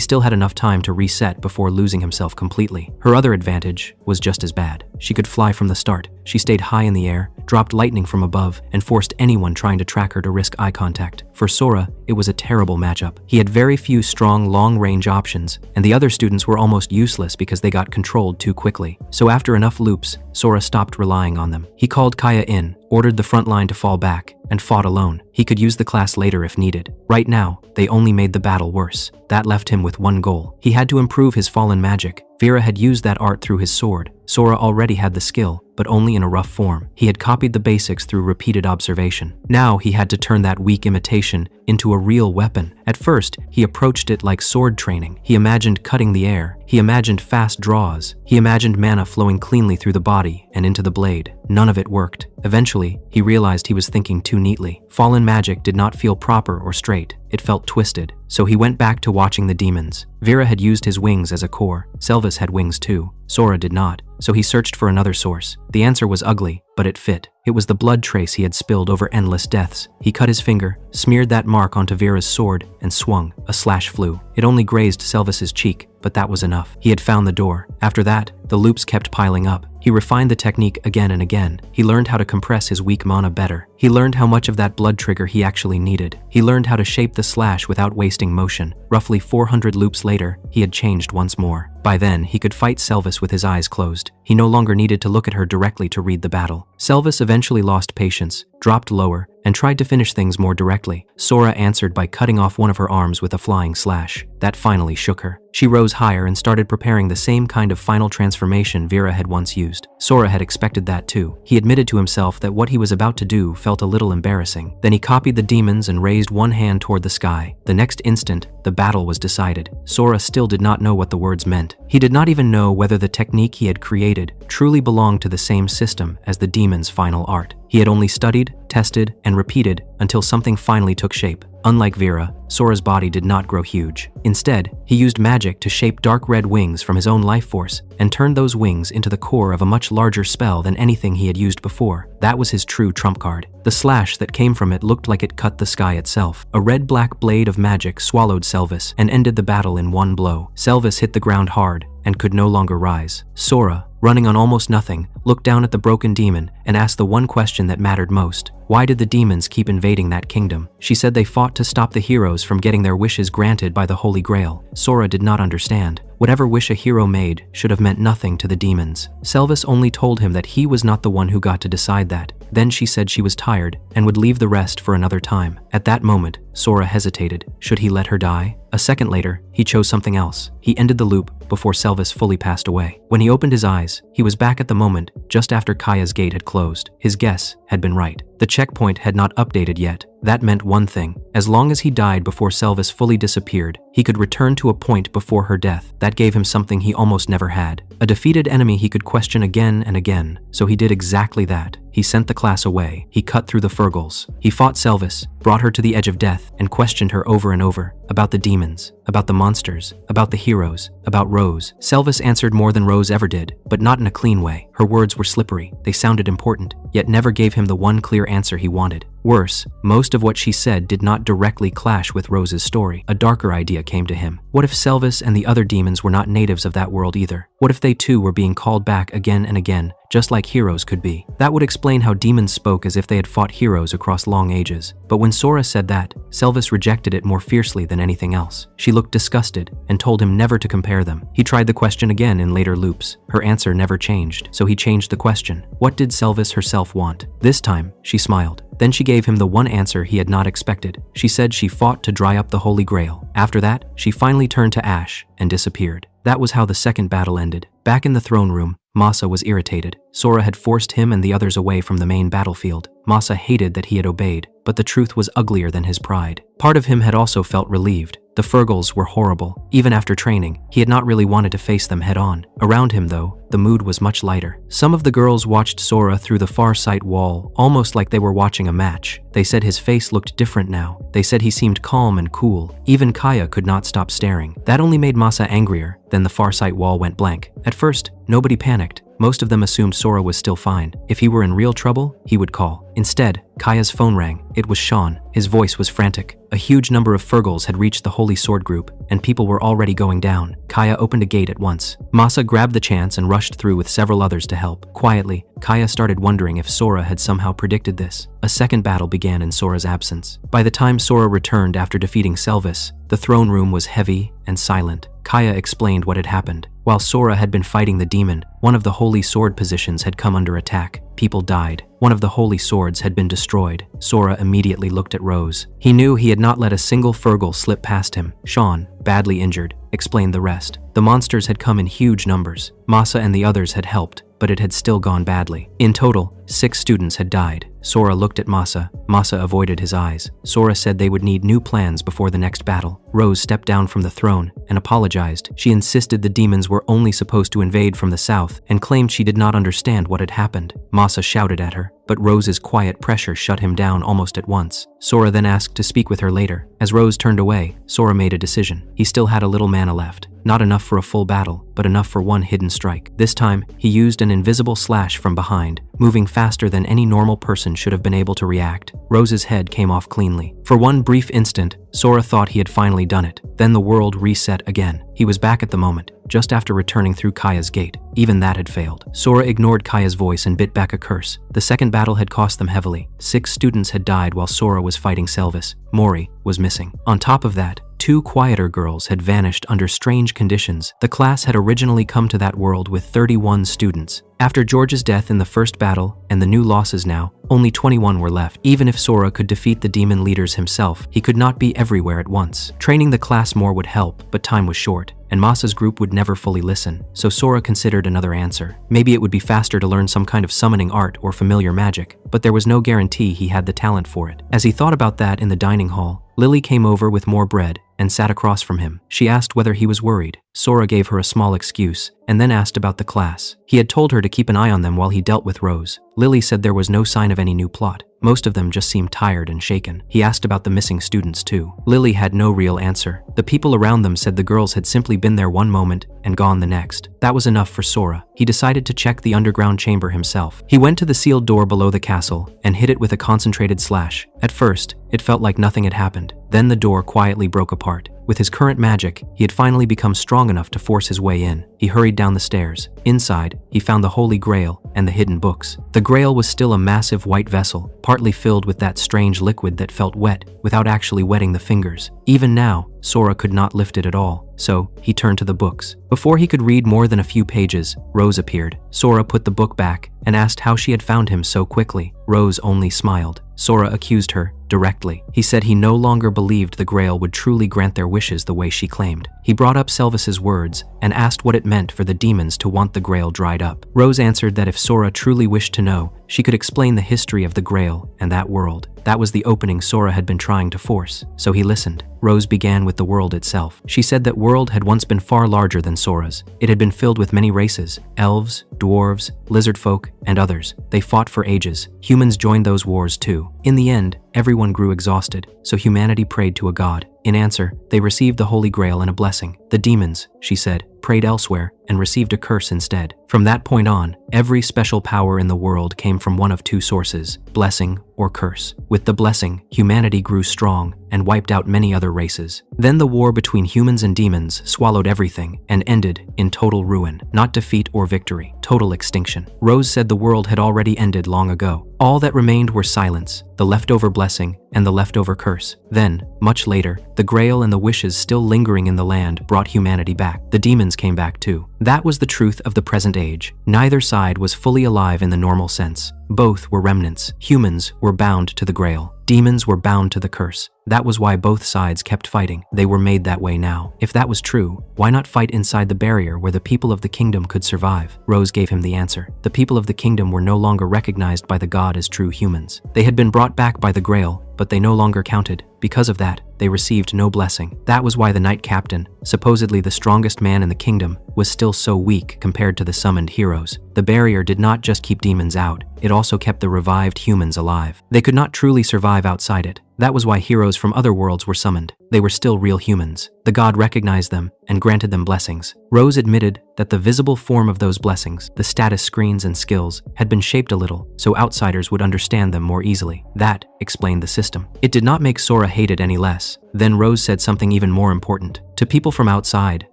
still had enough time to reset before losing himself completely. Her other advantage was just as bad. She could fly from the start. She stayed high in the air, dropped lightning from above, and forced anyone trying to track her to risk eye contact. For Sora, it was a terrible matchup. He had very few strong, long-range options, and the other students were almost useless because they got controlled too quickly. So after enough loops, Sora stopped relying on them. He called Kaya in, ordered the front line to fall back, and fought alone. He could use the class later if needed. Right now, they only made the battle worse. That left him with one goal. He had to improve his fallen magic. Vera had used that art through his sword. Sora already had the skill, but only in a rough form. He had copied the basics through repeated observation. Now he had to turn that weak imitation into a real weapon. At first, he approached it like sword training. He imagined cutting the air. He imagined fast draws. He imagined mana flowing cleanly through the body and into the blade. None of it worked. Eventually, he realized he was thinking too neatly. Fallen magic did not feel proper or straight. It felt twisted. So he went back to watching the demons. Vera had used his wings as a core. Selvis had wings too. Sora did not. So he searched for another source. The answer was ugly, but it fit. It was the blood trace he had spilled over endless deaths. He cut his finger, smeared that mark onto Vera's sword, and swung. A slash flew. It only grazed Selvis's cheek, but that was enough. He had found the door. After that, the loops kept piling up. He refined the technique again and again. He learned how to compress his weak mana better. He learned how much of that blood trigger he actually needed. He learned how to shape the slash without wasting motion. Roughly 400 loops later, he had changed once more. By then, he could fight Selvis with his eyes closed. He no longer needed to look at her directly to read the battle. Selvis eventually lost patience, dropped lower, and tried to finish things more directly. Sora answered by cutting off one of her arms with a flying slash. That finally shook her. She rose higher and started preparing the same kind of final transformation Vera had once used. Sora had expected that too. He admitted to himself that what he was about to do felt a little embarrassing. Then he copied the demons and raised one hand toward the sky. The next instant, the battle was decided. Sora still did not know what the words meant. He did not even know whether the technique he had created truly belonged to the same system as the demon's final art. He had only studied, tested, and repeated until something finally took shape. Unlike Vera, Sora's body did not grow huge. Instead, he used magic to shape dark red wings from his own life force and turned those wings into the core of a much larger spell than anything he had used before. That was his true trump card. The slash that came from it looked like it cut the sky itself. A red-black blade of magic swallowed Selvis and ended the battle in one blow. Selvis hit the ground hard and could no longer rise. Sora, running on almost nothing, looked down at the broken demon and asked the one question that mattered most. Why did the demons keep invading that kingdom? She said they fought to stop the heroes from getting their wishes granted by the Holy Grail. Sora did not understand. Whatever wish a hero made should have meant nothing to the demons. Selvis only told him that he was not the one who got to decide that. Then she said she was tired and would leave the rest for another time. At that moment, Sora hesitated. Should he let her die? A second later, he chose something else. He ended the loop before Selvis fully passed away. When he opened his eyes, he was back at the moment just after Kaya's gate had closed. His guess had been right. The checkpoint had not updated yet. That meant one thing. As long as he died before Selvis fully disappeared, he could return to a point before her death. That gave him something he almost never had. A defeated enemy he could question again and again. So he did exactly that. He sent the class away. He cut through the Fergals. He fought Selvis, brought her to the edge of death, and questioned her over and over. About the demons, about the monsters, about the heroes, about Rose. Selvis answered more than Rose ever did, but not in a clean way. Her words were slippery. They sounded important, yet never gave him the one clear answer he wanted. Worse, most of what she said did not directly clash with Rose's story. A darker idea came to him. What if Selvis and the other demons were not natives of that world either? What if they too were being called back again and again, just like heroes could be? That would explain how demons spoke as if they had fought heroes across long ages. But when Sora said that, Selvis rejected it more fiercely than anything else. She looked disgusted and told him never to compare them. He tried the question again in later loops. Her answer never changed, so he changed the question. What did Selvis herself want? This time, she smiled. Then she gave him the one answer he had not expected. She said she fought to dry up the Holy Grail. After that, she finally turned to ash and disappeared. That was how the second battle ended. Back in the throne room, Masa was irritated. Sora had forced him and the others away from the main battlefield. Masa hated that he had obeyed, but the truth was uglier than his pride. Part of him had also felt relieved. The Fergals were horrible. Even after training, he had not really wanted to face them head on. Around him, though, the mood was much lighter. Some of the girls watched Sora through the far sight wall, almost like they were watching a match. They said his face looked different now. They said he seemed calm and cool. Even Kaya could not stop staring. That only made Masa angrier. Then the far sight wall went blank. At first, nobody panicked. Most of them assumed Sora was still fine. If he were in real trouble, he would call. Instead, Kaya's phone rang. It was Sean. His voice was frantic. A huge number of Fergals had reached the Holy Sword group, and people were already going down. Kaya opened a gate at once. Masa grabbed the chance and rushed through with several others to help. Quietly, Kaya started wondering if Sora had somehow predicted this. A second battle began in Sora's absence. By the time Sora returned after defeating Selvis, the throne room was heavy and silent. Kaya explained what had happened. While Sora had been fighting the demon, one of the Holy Sword positions had come under attack. People died. One of the Holy Swords had been destroyed. Sora immediately looked at Rose. He knew he had not let a single Fergal slip past him. Sean, badly injured, explained the rest. The monsters had come in huge numbers. Masa and the others had helped, but it had still gone badly. In total, 6 students had died. Sora looked at Masa. Masa avoided his eyes. Sora said they would need new plans before the next battle. Rose stepped down from the throne and apologized. She insisted the demons were only supposed to invade from the south and claimed she did not understand what had happened. Masa shouted at her, but Rose's quiet pressure shut him down almost at once. Sora then asked to speak with her later. As Rose turned away, Sora made a decision. He still had a little mana left. Not enough for a full battle, but enough for one hidden strike. This time, he used an invisible slash from behind, moving faster than any normal person should have been able to react. Rose's head came off cleanly. For one brief instant, Sora thought he had finally done it. Then the world reset again. He was back at the moment, just after returning through Kaya's gate. Even that had failed. Sora ignored Kaya's voice and bit back a curse. The second battle had cost them heavily. 6 students had died while Sora was fighting Selvis. Mori was missing. On top of that, 2 quieter girls had vanished under strange conditions. The class had originally come to that world with 31 students. After George's death in the first battle and the new losses now, only 21 were left. Even if Sora could defeat the demon leaders himself, he could not be everywhere at once. Training the class more would help, but time was short, and Masa's group would never fully listen, so Sora considered another answer. Maybe it would be faster to learn some kind of summoning art or familiar magic, but there was no guarantee he had the talent for it. As he thought about that in the dining hall, Lily came over with more bread and sat across from him. She asked whether he was worried. Sora gave her a small excuse, and then asked about the class. He had told her to keep an eye on them while he dealt with Rose. Lily said there was no sign of any new plot. Most of them just seemed tired and shaken. He asked about the missing students too. Lily had no real answer. The people around them said the girls had simply been there one moment and gone the next. That was enough for Sora. He decided to check the underground chamber himself. He went to the sealed door below the castle and hit it with a concentrated slash. At first, it felt like nothing had happened. Then the door quietly broke apart. With his current magic, he had finally become strong enough to force his way in. He hurried down the stairs. Inside, he found the Holy Grail and the hidden books. The Grail was still a massive white vessel, partly filled with that strange liquid that felt wet without actually wetting the fingers. Even now, Sora could not lift it at all, so he turned to the books. Before he could read more than a few pages, Rose appeared. Sora put the book back and asked how she had found him so quickly. Rose only smiled. Sora accused her directly. He said he no longer believed the Grail would truly grant their wishes the way she claimed. He brought up Selvis's words and asked what it meant for the demons to want the Grail dried up. Rose answered that if Sora truly wished to know, she could explain the history of the Grail and that world. That was the opening Sora had been trying to force, so he listened. Rose began with the world itself. She said that world had once been far larger than Sora's. It had been filled with many races: elves, dwarves, lizard folk, and others. They fought for ages. Humans joined those wars too. In the end, everyone grew exhausted, so humanity prayed to a god. In answer, they received the Holy Grail and a blessing. The demons, she said, prayed elsewhere and received a curse instead. From that point on, every special power in the world came from one of two sources: blessing or curse. With the blessing, humanity grew strong and wiped out many other races. Then the war between humans and demons swallowed everything and ended in total ruin. Not defeat or victory, total extinction. Rose said the world had already ended long ago. All that remained were silence, the leftover blessing, and the leftover curse. Then, much later, the Grail and the wishes still lingering in the land brought humanity back. The demons came back too. That was the truth of the present age. Neither side was fully alive in the normal sense. Both were remnants. Humans were bound to the Grail. Demons were bound to the curse. That was why both sides kept fighting. They were made that way now. If that was true, why not fight inside the barrier where the people of the kingdom could survive? Rose gave him the answer. The people of the kingdom were no longer recognized by the god as true humans. They had been brought back by the Grail, but they no longer counted. Because of that, they received no blessing. That was why the Knight Captain, supposedly the strongest man in the kingdom, was still so weak compared to the summoned heroes. The barrier did not just keep demons out, it also kept the revived humans alive. They could not truly survive outside it. That was why heroes from other worlds were summoned. They were still real humans. The god recognized them and granted them blessings. Rose admitted that the visible form of those blessings, the status screens and skills, had been shaped a little so outsiders would understand them more easily. That explained the system. It did not make Sora hate it any less. Then Rose said something even more important. To people from outside,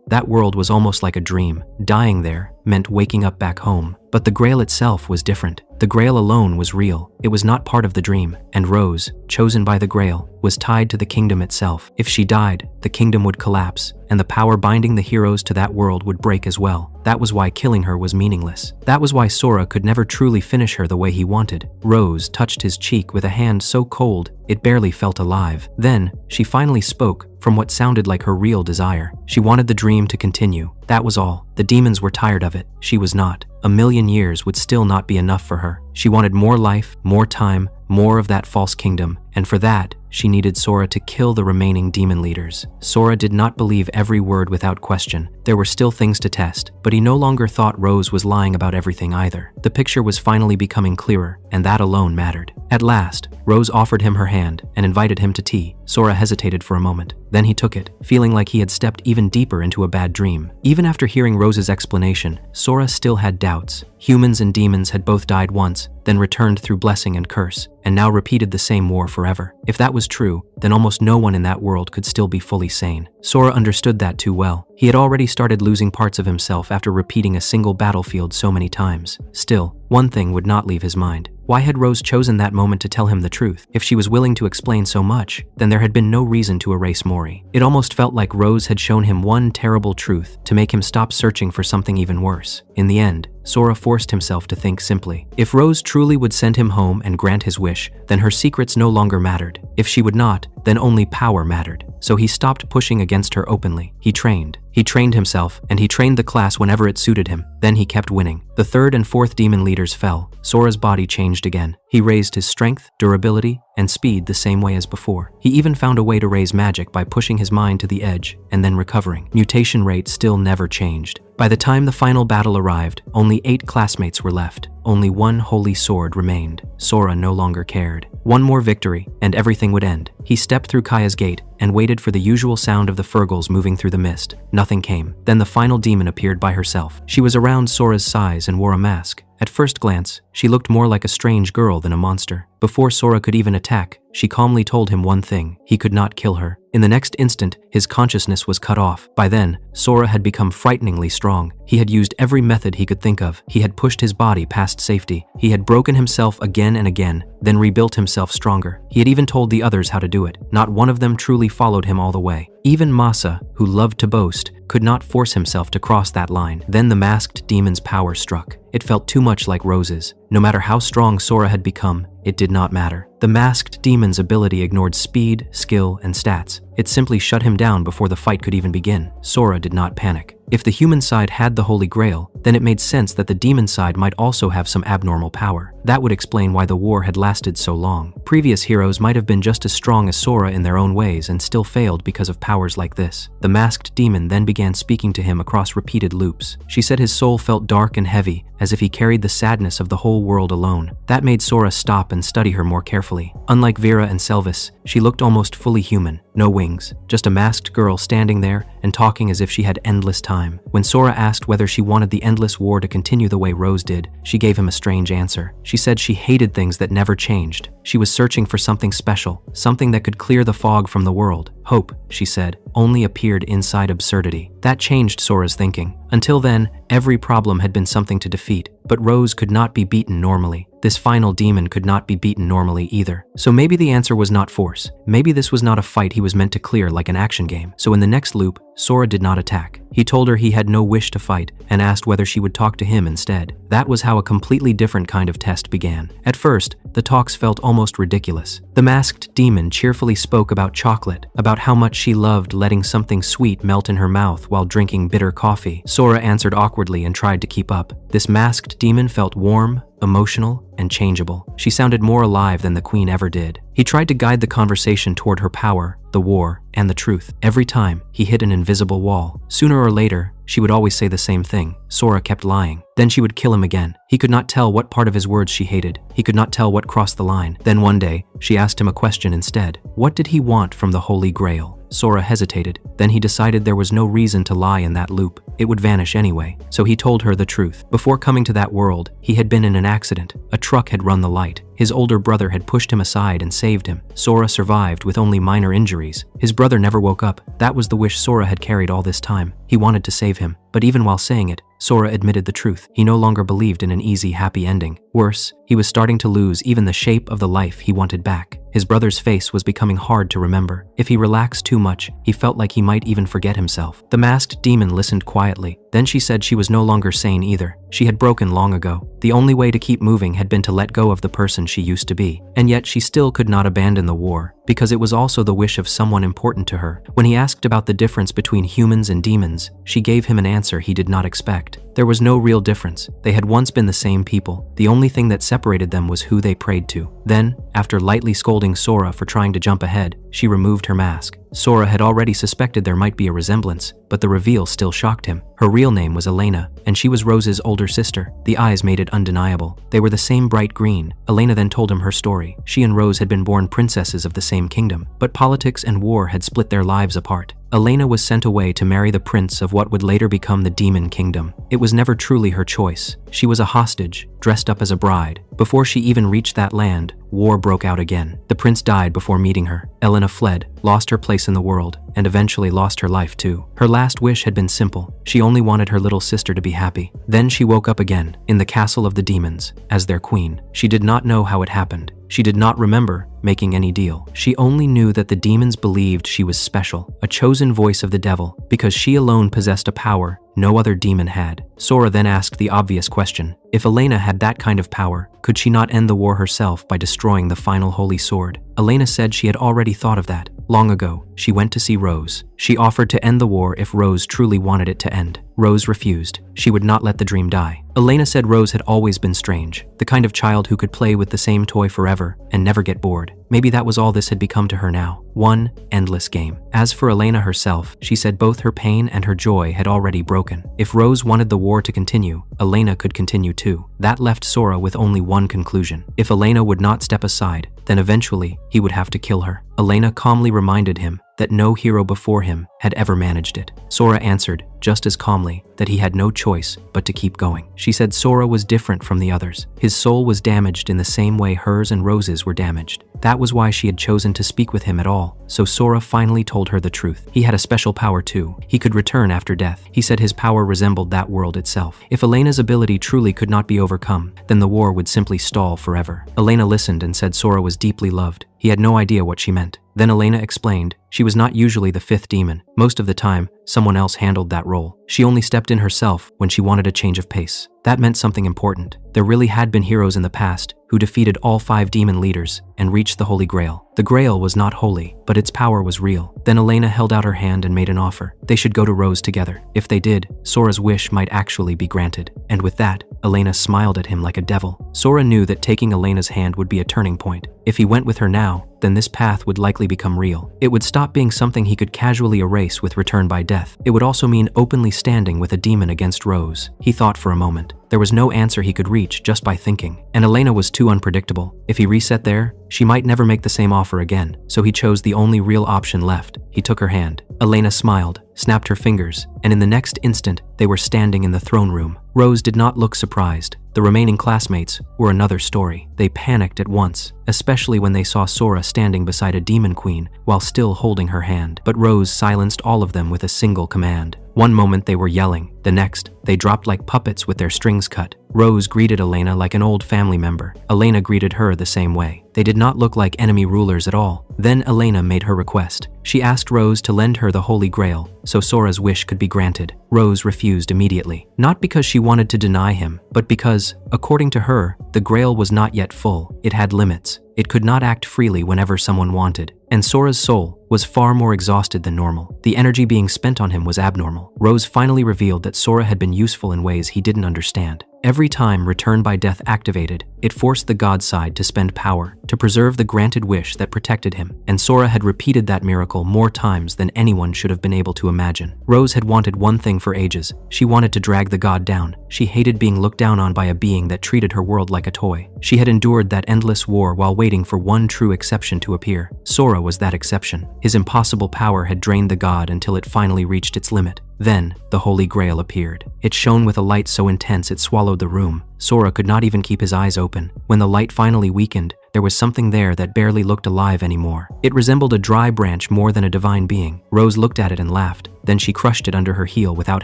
that world was almost like a dream. Dying there meant waking up back home. But the Grail itself was different. The Grail alone was real. It was not part of the dream. And Rose, chosen by the Grail, was tied to the kingdom itself. If she died, the kingdom would collapse, and the power binding the heroes to that world would break as well. That was why killing her was meaningless. That was why Sora could never truly finish her the way he wanted. Rose touched his cheek with a hand so cold, it barely felt alive. Then, she finally spoke from what sounded like her real desire. She wanted the dream to continue. That was all. The demons were tired of it. She was not. 1,000,000 years would still not be enough for her. She wanted more life, more time, more of that false kingdom, and for that, she needed Sora to kill the remaining demon leaders. Sora did not believe every word without question. There were still things to test, but he no longer thought Rose was lying about everything either. The picture was finally becoming clearer, and that alone mattered. At last, Rose offered him her hand and invited him to tea. Sora hesitated for a moment. Then he took it, feeling like he had stepped even deeper into a bad dream. Even after hearing Rose's explanation, Sora still had doubts. Humans and demons had both died once, then returned through blessing and curse, and now repeated the same war forever. If that was true, then almost no one in that world could still be fully sane. Sora understood that too well. He had already started losing parts of himself after repeating a single battlefield so many times. Still, one thing would not leave his mind. Why had Rose chosen that moment to tell him the truth? If she was willing to explain so much, then there had been no reason to erase Mori. It almost felt like Rose had shown him one terrible truth to make him stop searching for something even worse. In the end, Sora forced himself to think simply. If Rose truly would send him home and grant his wish, then her secrets no longer mattered. If she would not, then only power mattered. So he stopped pushing against her openly. He trained. He trained himself, and he trained the class whenever it suited him. Then he kept winning. The third and fourth demon leaders fell. Sora's body changed again. He raised his strength, durability, and speed the same way as before. He even found a way to raise magic by pushing his mind to the edge and then recovering. Mutation rate still never changed. By the time the final battle arrived, only 8 classmates were left. Only one holy sword remained. Sora no longer cared. One more victory, and everything would end. He stepped through Kaya's gate and waited for the usual sound of the Fergals moving through the mist. Nothing came. Then the final demon appeared by herself. She was around Sora's size and wore a mask. At first glance, she looked more like a strange girl than a monster. Before Sora could even attack, she calmly told him one thing: he could not kill her. In the next instant, his consciousness was cut off. By then, Sora had become frighteningly strong. He had used every method he could think of. He had pushed his body past safety. He had broken himself again and again, then rebuilt himself stronger. He had even told the others how to do it. Not one of them truly followed him all the way. Even Masa, who loved to boast, could not force himself to cross that line. Then the masked demon's power struck. It felt too much like Rose's. No matter how strong Sora had become, it did not matter. The masked demon's ability ignored speed, skill, and stats. It simply shut him down before the fight could even begin. Sora did not panic. If the human side had the Holy Grail, then it made sense that the demon side might also have some abnormal power. That would explain why the war had lasted so long. Previous heroes might have been just as strong as Sora in their own ways and still failed because of powers like this. The masked demon then began speaking to him across repeated loops. She said his soul felt dark and heavy, as if he carried the sadness of the whole world alone. That made Sora stop and study her more carefully. Unlike Vera and Selvis, she looked almost fully human. No wings, just a masked girl standing there and talking as if she had endless time. When Sora asked whether she wanted the endless war to continue the way Rose did, she gave him a strange answer. She said she hated things that never changed. She was searching for something special, something that could clear the fog from the world. Hope, she said, only appeared inside absurdity. That changed Sora's thinking. Until then, every problem had been something to defeat, but Rose could not be beaten normally. This final demon could not be beaten normally either. So maybe the answer was not force. Maybe this was not a fight he was meant to clear like an action game. So in the next loop, Sora did not attack. He told her he had no wish to fight and asked whether she would talk to him instead. That was how a completely different kind of test began. At first, the talks felt almost ridiculous. The masked demon cheerfully spoke about chocolate, about how much she loved letting something sweet melt in her mouth while drinking bitter coffee. Sora answered awkwardly and tried to keep up. This masked demon felt warm, emotional, and changeable. She sounded more alive than the queen ever did. He tried to guide the conversation toward her power, the war, and the truth. Every time, he hit an invisible wall. Sooner or later, she would always say the same thing. Sora kept lying. Then she would kill him again. He could not tell what part of his words she hated. He could not tell what crossed the line. Then one day, she asked him a question instead. What did he want from the Holy Grail? Sora hesitated. Then he decided there was no reason to lie in that loop. It would vanish anyway. So he told her the truth. Before coming to that world, he had been in an accident. A truck had run the light. His older brother had pushed him aside and saved him. Sora survived with only minor injuries. His brother never woke up. That was the wish Sora had carried all this time. He wanted to save him. But even while saying it, Sora admitted the truth. He no longer believed in an easy, happy ending. Worse, he was starting to lose even the shape of the life he wanted back. His brother's face was becoming hard to remember. If he relaxed too much, he felt like he might even forget himself. The masked demon listened quietly. Then she said she was no longer sane either. She had broken long ago. The only way to keep moving had been to let go of the person she used to be. And yet she still could not abandon the war, because it was also the wish of someone important to her. When he asked about the difference between humans and demons, she gave him an answer he did not expect. There was no real difference. They had once been the same people. The only thing that separated them was who they prayed to. Then, after lightly scolding Sora for trying to jump ahead, she removed her mask. Sora had already suspected there might be a resemblance, but the reveal still shocked him. Her real name was Elena, and she was Rose's older sister. The eyes made it undeniable. They were the same bright green. Elena then told him her story. She and Rose had been born princesses of the same kingdom, but politics and war had split their lives apart. Elena was sent away to marry the prince of what would later become the Demon Kingdom. It was never truly her choice. She was a hostage, dressed up as a bride. Before she even reached that land, war broke out again. The prince died before meeting her. Elena fled, lost her place in the world, and eventually lost her life too. Her last wish had been simple. She only wanted her little sister to be happy. Then she woke up again, in the castle of the demons, as their queen. She did not know how it happened. She did not remember making any deal. She only knew that the demons believed she was special, a chosen voice of the devil, because she alone possessed a power no other demon had. Sora then asked the obvious question. If Elena had that kind of power, could she not end the war herself by destroying the final holy sword? Elena said she had already thought of that. Long ago, she went to see Rose. She offered to end the war if Rose truly wanted it to end. Rose refused. She would not let the dream die. Elena said Rose had always been strange, the kind of child who could play with the same toy forever and never get bored. Maybe that was all this had become to her now. One endless game. As for Elena herself, she said both her pain and her joy had already broken. If Rose wanted the war to continue, Elena could continue too. That left Sora with only one conclusion. If Elena would not step aside, then eventually he would have to kill her. Elena calmly reminded him that no hero before him had ever managed it. Sora answered, just as calmly, that he had no choice but to keep going. She said Sora was different from the others. His soul was damaged in the same way hers and Rose's were damaged. That was why she had chosen to speak with him at all. So Sora finally told her the truth. He had a special power too. He could return after death. He said his power resembled that world itself. If Elena's ability truly could not be overcome, then the war would simply stall forever. Elena listened and said Sora was deeply loved. He had no idea what she meant. Then Elena explained she was not usually the fifth demon. Most of the time, someone else handled that role. She only stepped in herself when she wanted a change of pace. That meant something important. There really had been heroes in the past who defeated all 5 demon leaders and reached the Holy Grail. The Grail was not holy, but its power was real. Then Elena held out her hand and made an offer. They should go to Rose together. If they did, Sora's wish might actually be granted. And with that, Elena smiled at him like a devil. Sora knew that taking Elena's hand would be a turning point. If he went with her now, then this path would likely become real. It would stop being something he could casually erase with return by death. It would also mean openly standing with a demon against Rose. He thought for a moment. There was no answer he could reach just by thinking. And Elena was too unpredictable. If he reset there, she might never make the same offer again. So he chose the only real option left. He took her hand. Elena smiled, snapped her fingers, and in the next instant, they were standing in the throne room. Rose did not look surprised. The remaining classmates were another story. They panicked at once, especially when they saw Sora standing beside a demon queen while still holding her hand. But Rose silenced all of them with a single command. One moment they were yelling, the next, they dropped like puppets with their strings cut. Rose greeted Elena like an old family member. Elena greeted her the same way. They did not look like enemy rulers at all. Then Elena made her request. She asked Rose to lend her the Holy Grail so Sora's wish could be granted. Rose refused immediately. Not because she wanted to deny him, but because, according to her, the Grail was not yet full. It had limits. It could not act freely whenever someone wanted. And Sora's soul was far more exhausted than normal. The energy being spent on him was abnormal. Rose finally revealed that Sora had been useful in ways he didn't understand. Every time Return by Death activated, it forced the god side to spend power to preserve the granted wish that protected him. And Sora had repeated that miracle more times than anyone should have been able to imagine. Rose had wanted one thing for ages. She wanted to drag the god down. She hated being looked down on by a being that treated her world like a toy. She had endured that endless war while waiting for one true exception to appear. Sora was that exception. His impossible power had drained the god until it finally reached its limit. Then, the Holy Grail appeared. It shone with a light so intense it swallowed the room. Sora could not even keep his eyes open. When the light finally weakened, there was something there that barely looked alive anymore. It resembled a dry branch more than a divine being. Rose looked at it and laughed. Then she crushed it under her heel without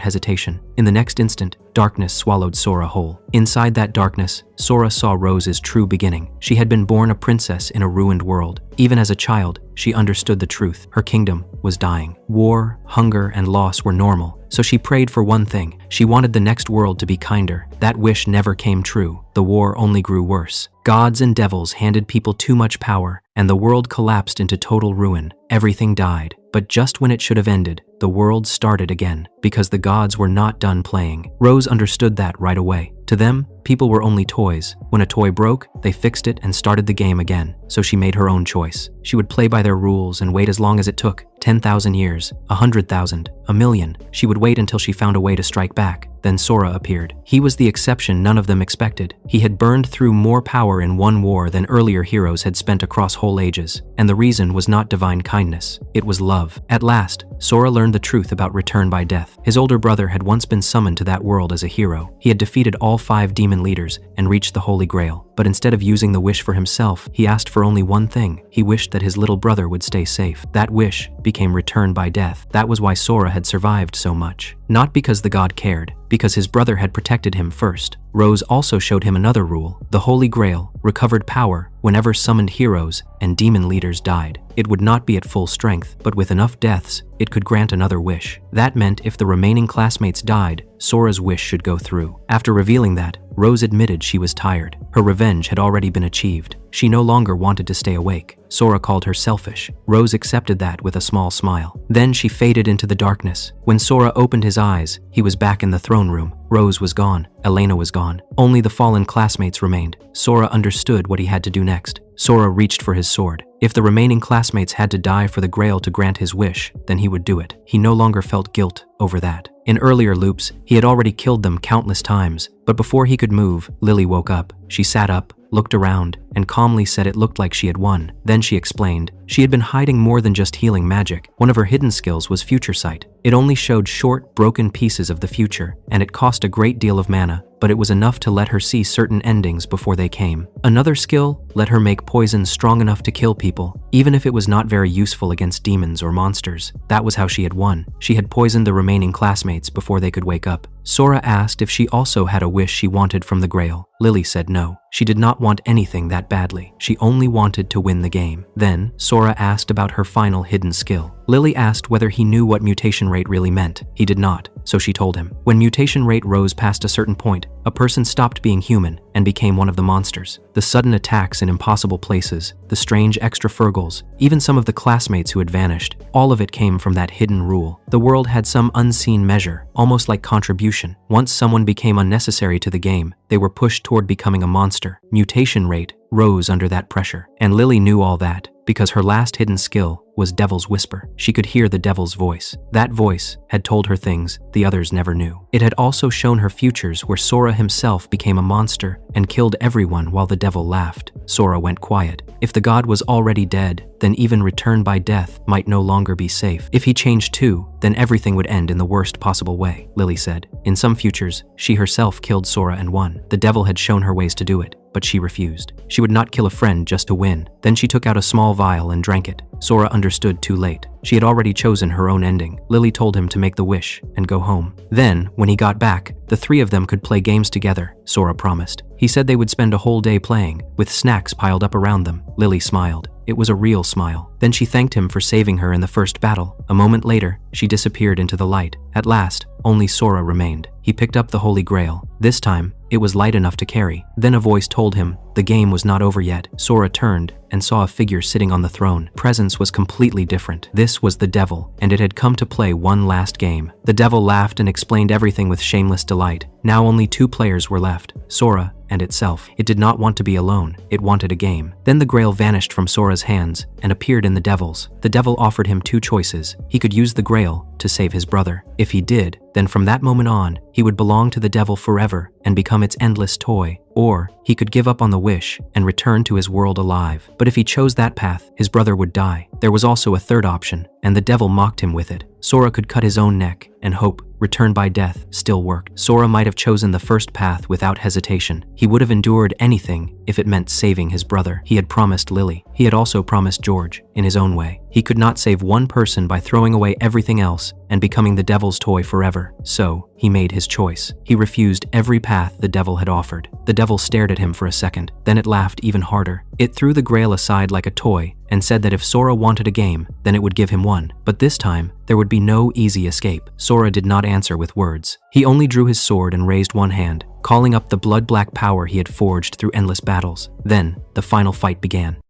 hesitation. In the next instant, darkness swallowed Sora whole. Inside that darkness, Sora saw Rose's true beginning. She had been born a princess in a ruined world. Even as a child, she understood the truth. Her kingdom was dying. War, hunger, and loss were normal. So she prayed for one thing. She wanted the next world to be kinder. That wish never came true. The war only grew worse. Gods and devils handed people too much power, and the world collapsed into total ruin. Everything died. But just when it should have ended, the world started again, because the gods were not done playing. Rose understood that right away. To them, people were only toys. When a toy broke, they fixed it and started the game again. So she made her own choice. She would play by their rules and wait as long as it took. 10,000 years, 100,000, a million. She would wait until she found a way to strike back. Then Sora appeared. He was the exception none of them expected. He had burned through more power in one war than earlier heroes had spent across whole ages. And the reason was not divine kindness. It was love. At last, Sora learned the truth about Return by Death. His older brother had once been summoned to that world as a hero. He had defeated all 5 demon leaders and reached the Holy Grail. But instead of using the wish for himself, he asked for only one thing. He wished that his little brother would stay safe. That wish became Return by Death. That was why Sora had survived so much. Not because the god cared, because his brother had protected him first. Rose also showed him another rule. The Holy Grail recovered power whenever summoned heroes and demon leaders died. It would not be at full strength, but with enough deaths, it could grant another wish. That meant if the remaining classmates died, Sora's wish should go through. After revealing that, Rose admitted she was tired. Her revenge had already been achieved. She no longer wanted to stay awake. Sora called her selfish. Rose accepted that with a small smile. Then she faded into the darkness. When Sora opened his eyes, he was back in the throne room. Rose was gone. Elena was gone. Only the fallen classmates remained. Sora understood what he had to do next. Sora reached for his sword. If the remaining classmates had to die for the Grail to grant his wish, then he would do it. He no longer felt guilt over that. In earlier loops, he had already killed them countless times, but before he could move, Lily woke up. She sat up, looked around, and calmly said it looked like she had won. Then she explained, she had been hiding more than just healing magic. One of her hidden skills was future sight. It only showed short, broken pieces of the future, and it cost a great deal of mana, but it was enough to let her see certain endings before they came. Another skill let her make poison strong enough to kill people, even if it was not very useful against demons or monsters. That was how she had won. She had poisoned the remaining classmates before they could wake up. Sora asked if she also had a wish she wanted from the Grail. Lily said no. She did not want anything that badly. She only wanted to win the game. Then, Sora asked about her final hidden skill. Lily asked whether he knew what mutation rate really meant. He did not, so she told him. When mutation rate rose past a certain point, a person stopped being human and became one of the monsters. The sudden attacks in impossible places, the strange extra Fergals, even some of the classmates who had vanished, all of it came from that hidden rule. The world had some unseen measure, almost like contribution. Once someone became unnecessary to the game, they were pushed toward becoming a monster. Mutation rate rose under that pressure. And Lily knew all that because her last hidden skill was Devil's Whisper. She could hear the devil's voice. That voice had told her things the others never knew. It had also shown her futures where Sora himself became a monster and killed everyone while the devil laughed. Sora went quiet. If the god was already dead, then even return by death might no longer be safe. If he changed too, then everything would end in the worst possible way, Lily said. In some futures, she herself killed Sora and won. The devil had shown her ways to do it, but she refused. She would not kill a friend just to win. Then she took out a small vial and drank it. Sora understood too late. She had already chosen her own ending. Lily told him to make the wish and go home. Then, when he got back, the three of them could play games together, Sora promised. He said they would spend a whole day playing, with snacks piled up around them. Lily smiled. It was a real smile. Then she thanked him for saving her in the first battle. A moment later, she disappeared into the light. At last, only Sora remained. He picked up the Holy Grail. This time, it was light enough to carry. Then a voice told him the game was not over yet. Sora turned and saw a figure sitting on the throne. Presence was completely different. This was the devil, and it had come to play one last game. The devil laughed and explained everything with shameless delight. Now only two players were left, Sora and itself. It did not want to be alone. It wanted a game. Then the Grail vanished from Sora's hands and appeared in the devil's. The devil offered him two choices. He could use the Grail to save his brother. If he did, then from that moment on, he would belong to the devil forever and become its endless toy. Or he could give up on the wish and return to his world alive. But if he chose that path, his brother would die. There was also a third option, and the devil mocked him with it. Sora could cut his own neck, and hope, return by death, still worked. Sora might have chosen the first path without hesitation. He would have endured anything if it meant saving his brother. He had promised Lily. He had also promised George, in his own way. He could not save one person by throwing away everything else and becoming the devil's toy forever. So, he made his choice. He refused every path the devil had offered. The devil stared at him for a second. Then it laughed even harder. It threw the Grail aside like a toy and said that if Sora wanted a game, then it would give him one. But this time, there would be no easy escape. Sora did not answer with words. He only drew his sword and raised one hand, calling up the blood-black power he had forged through endless battles. Then, the final fight began.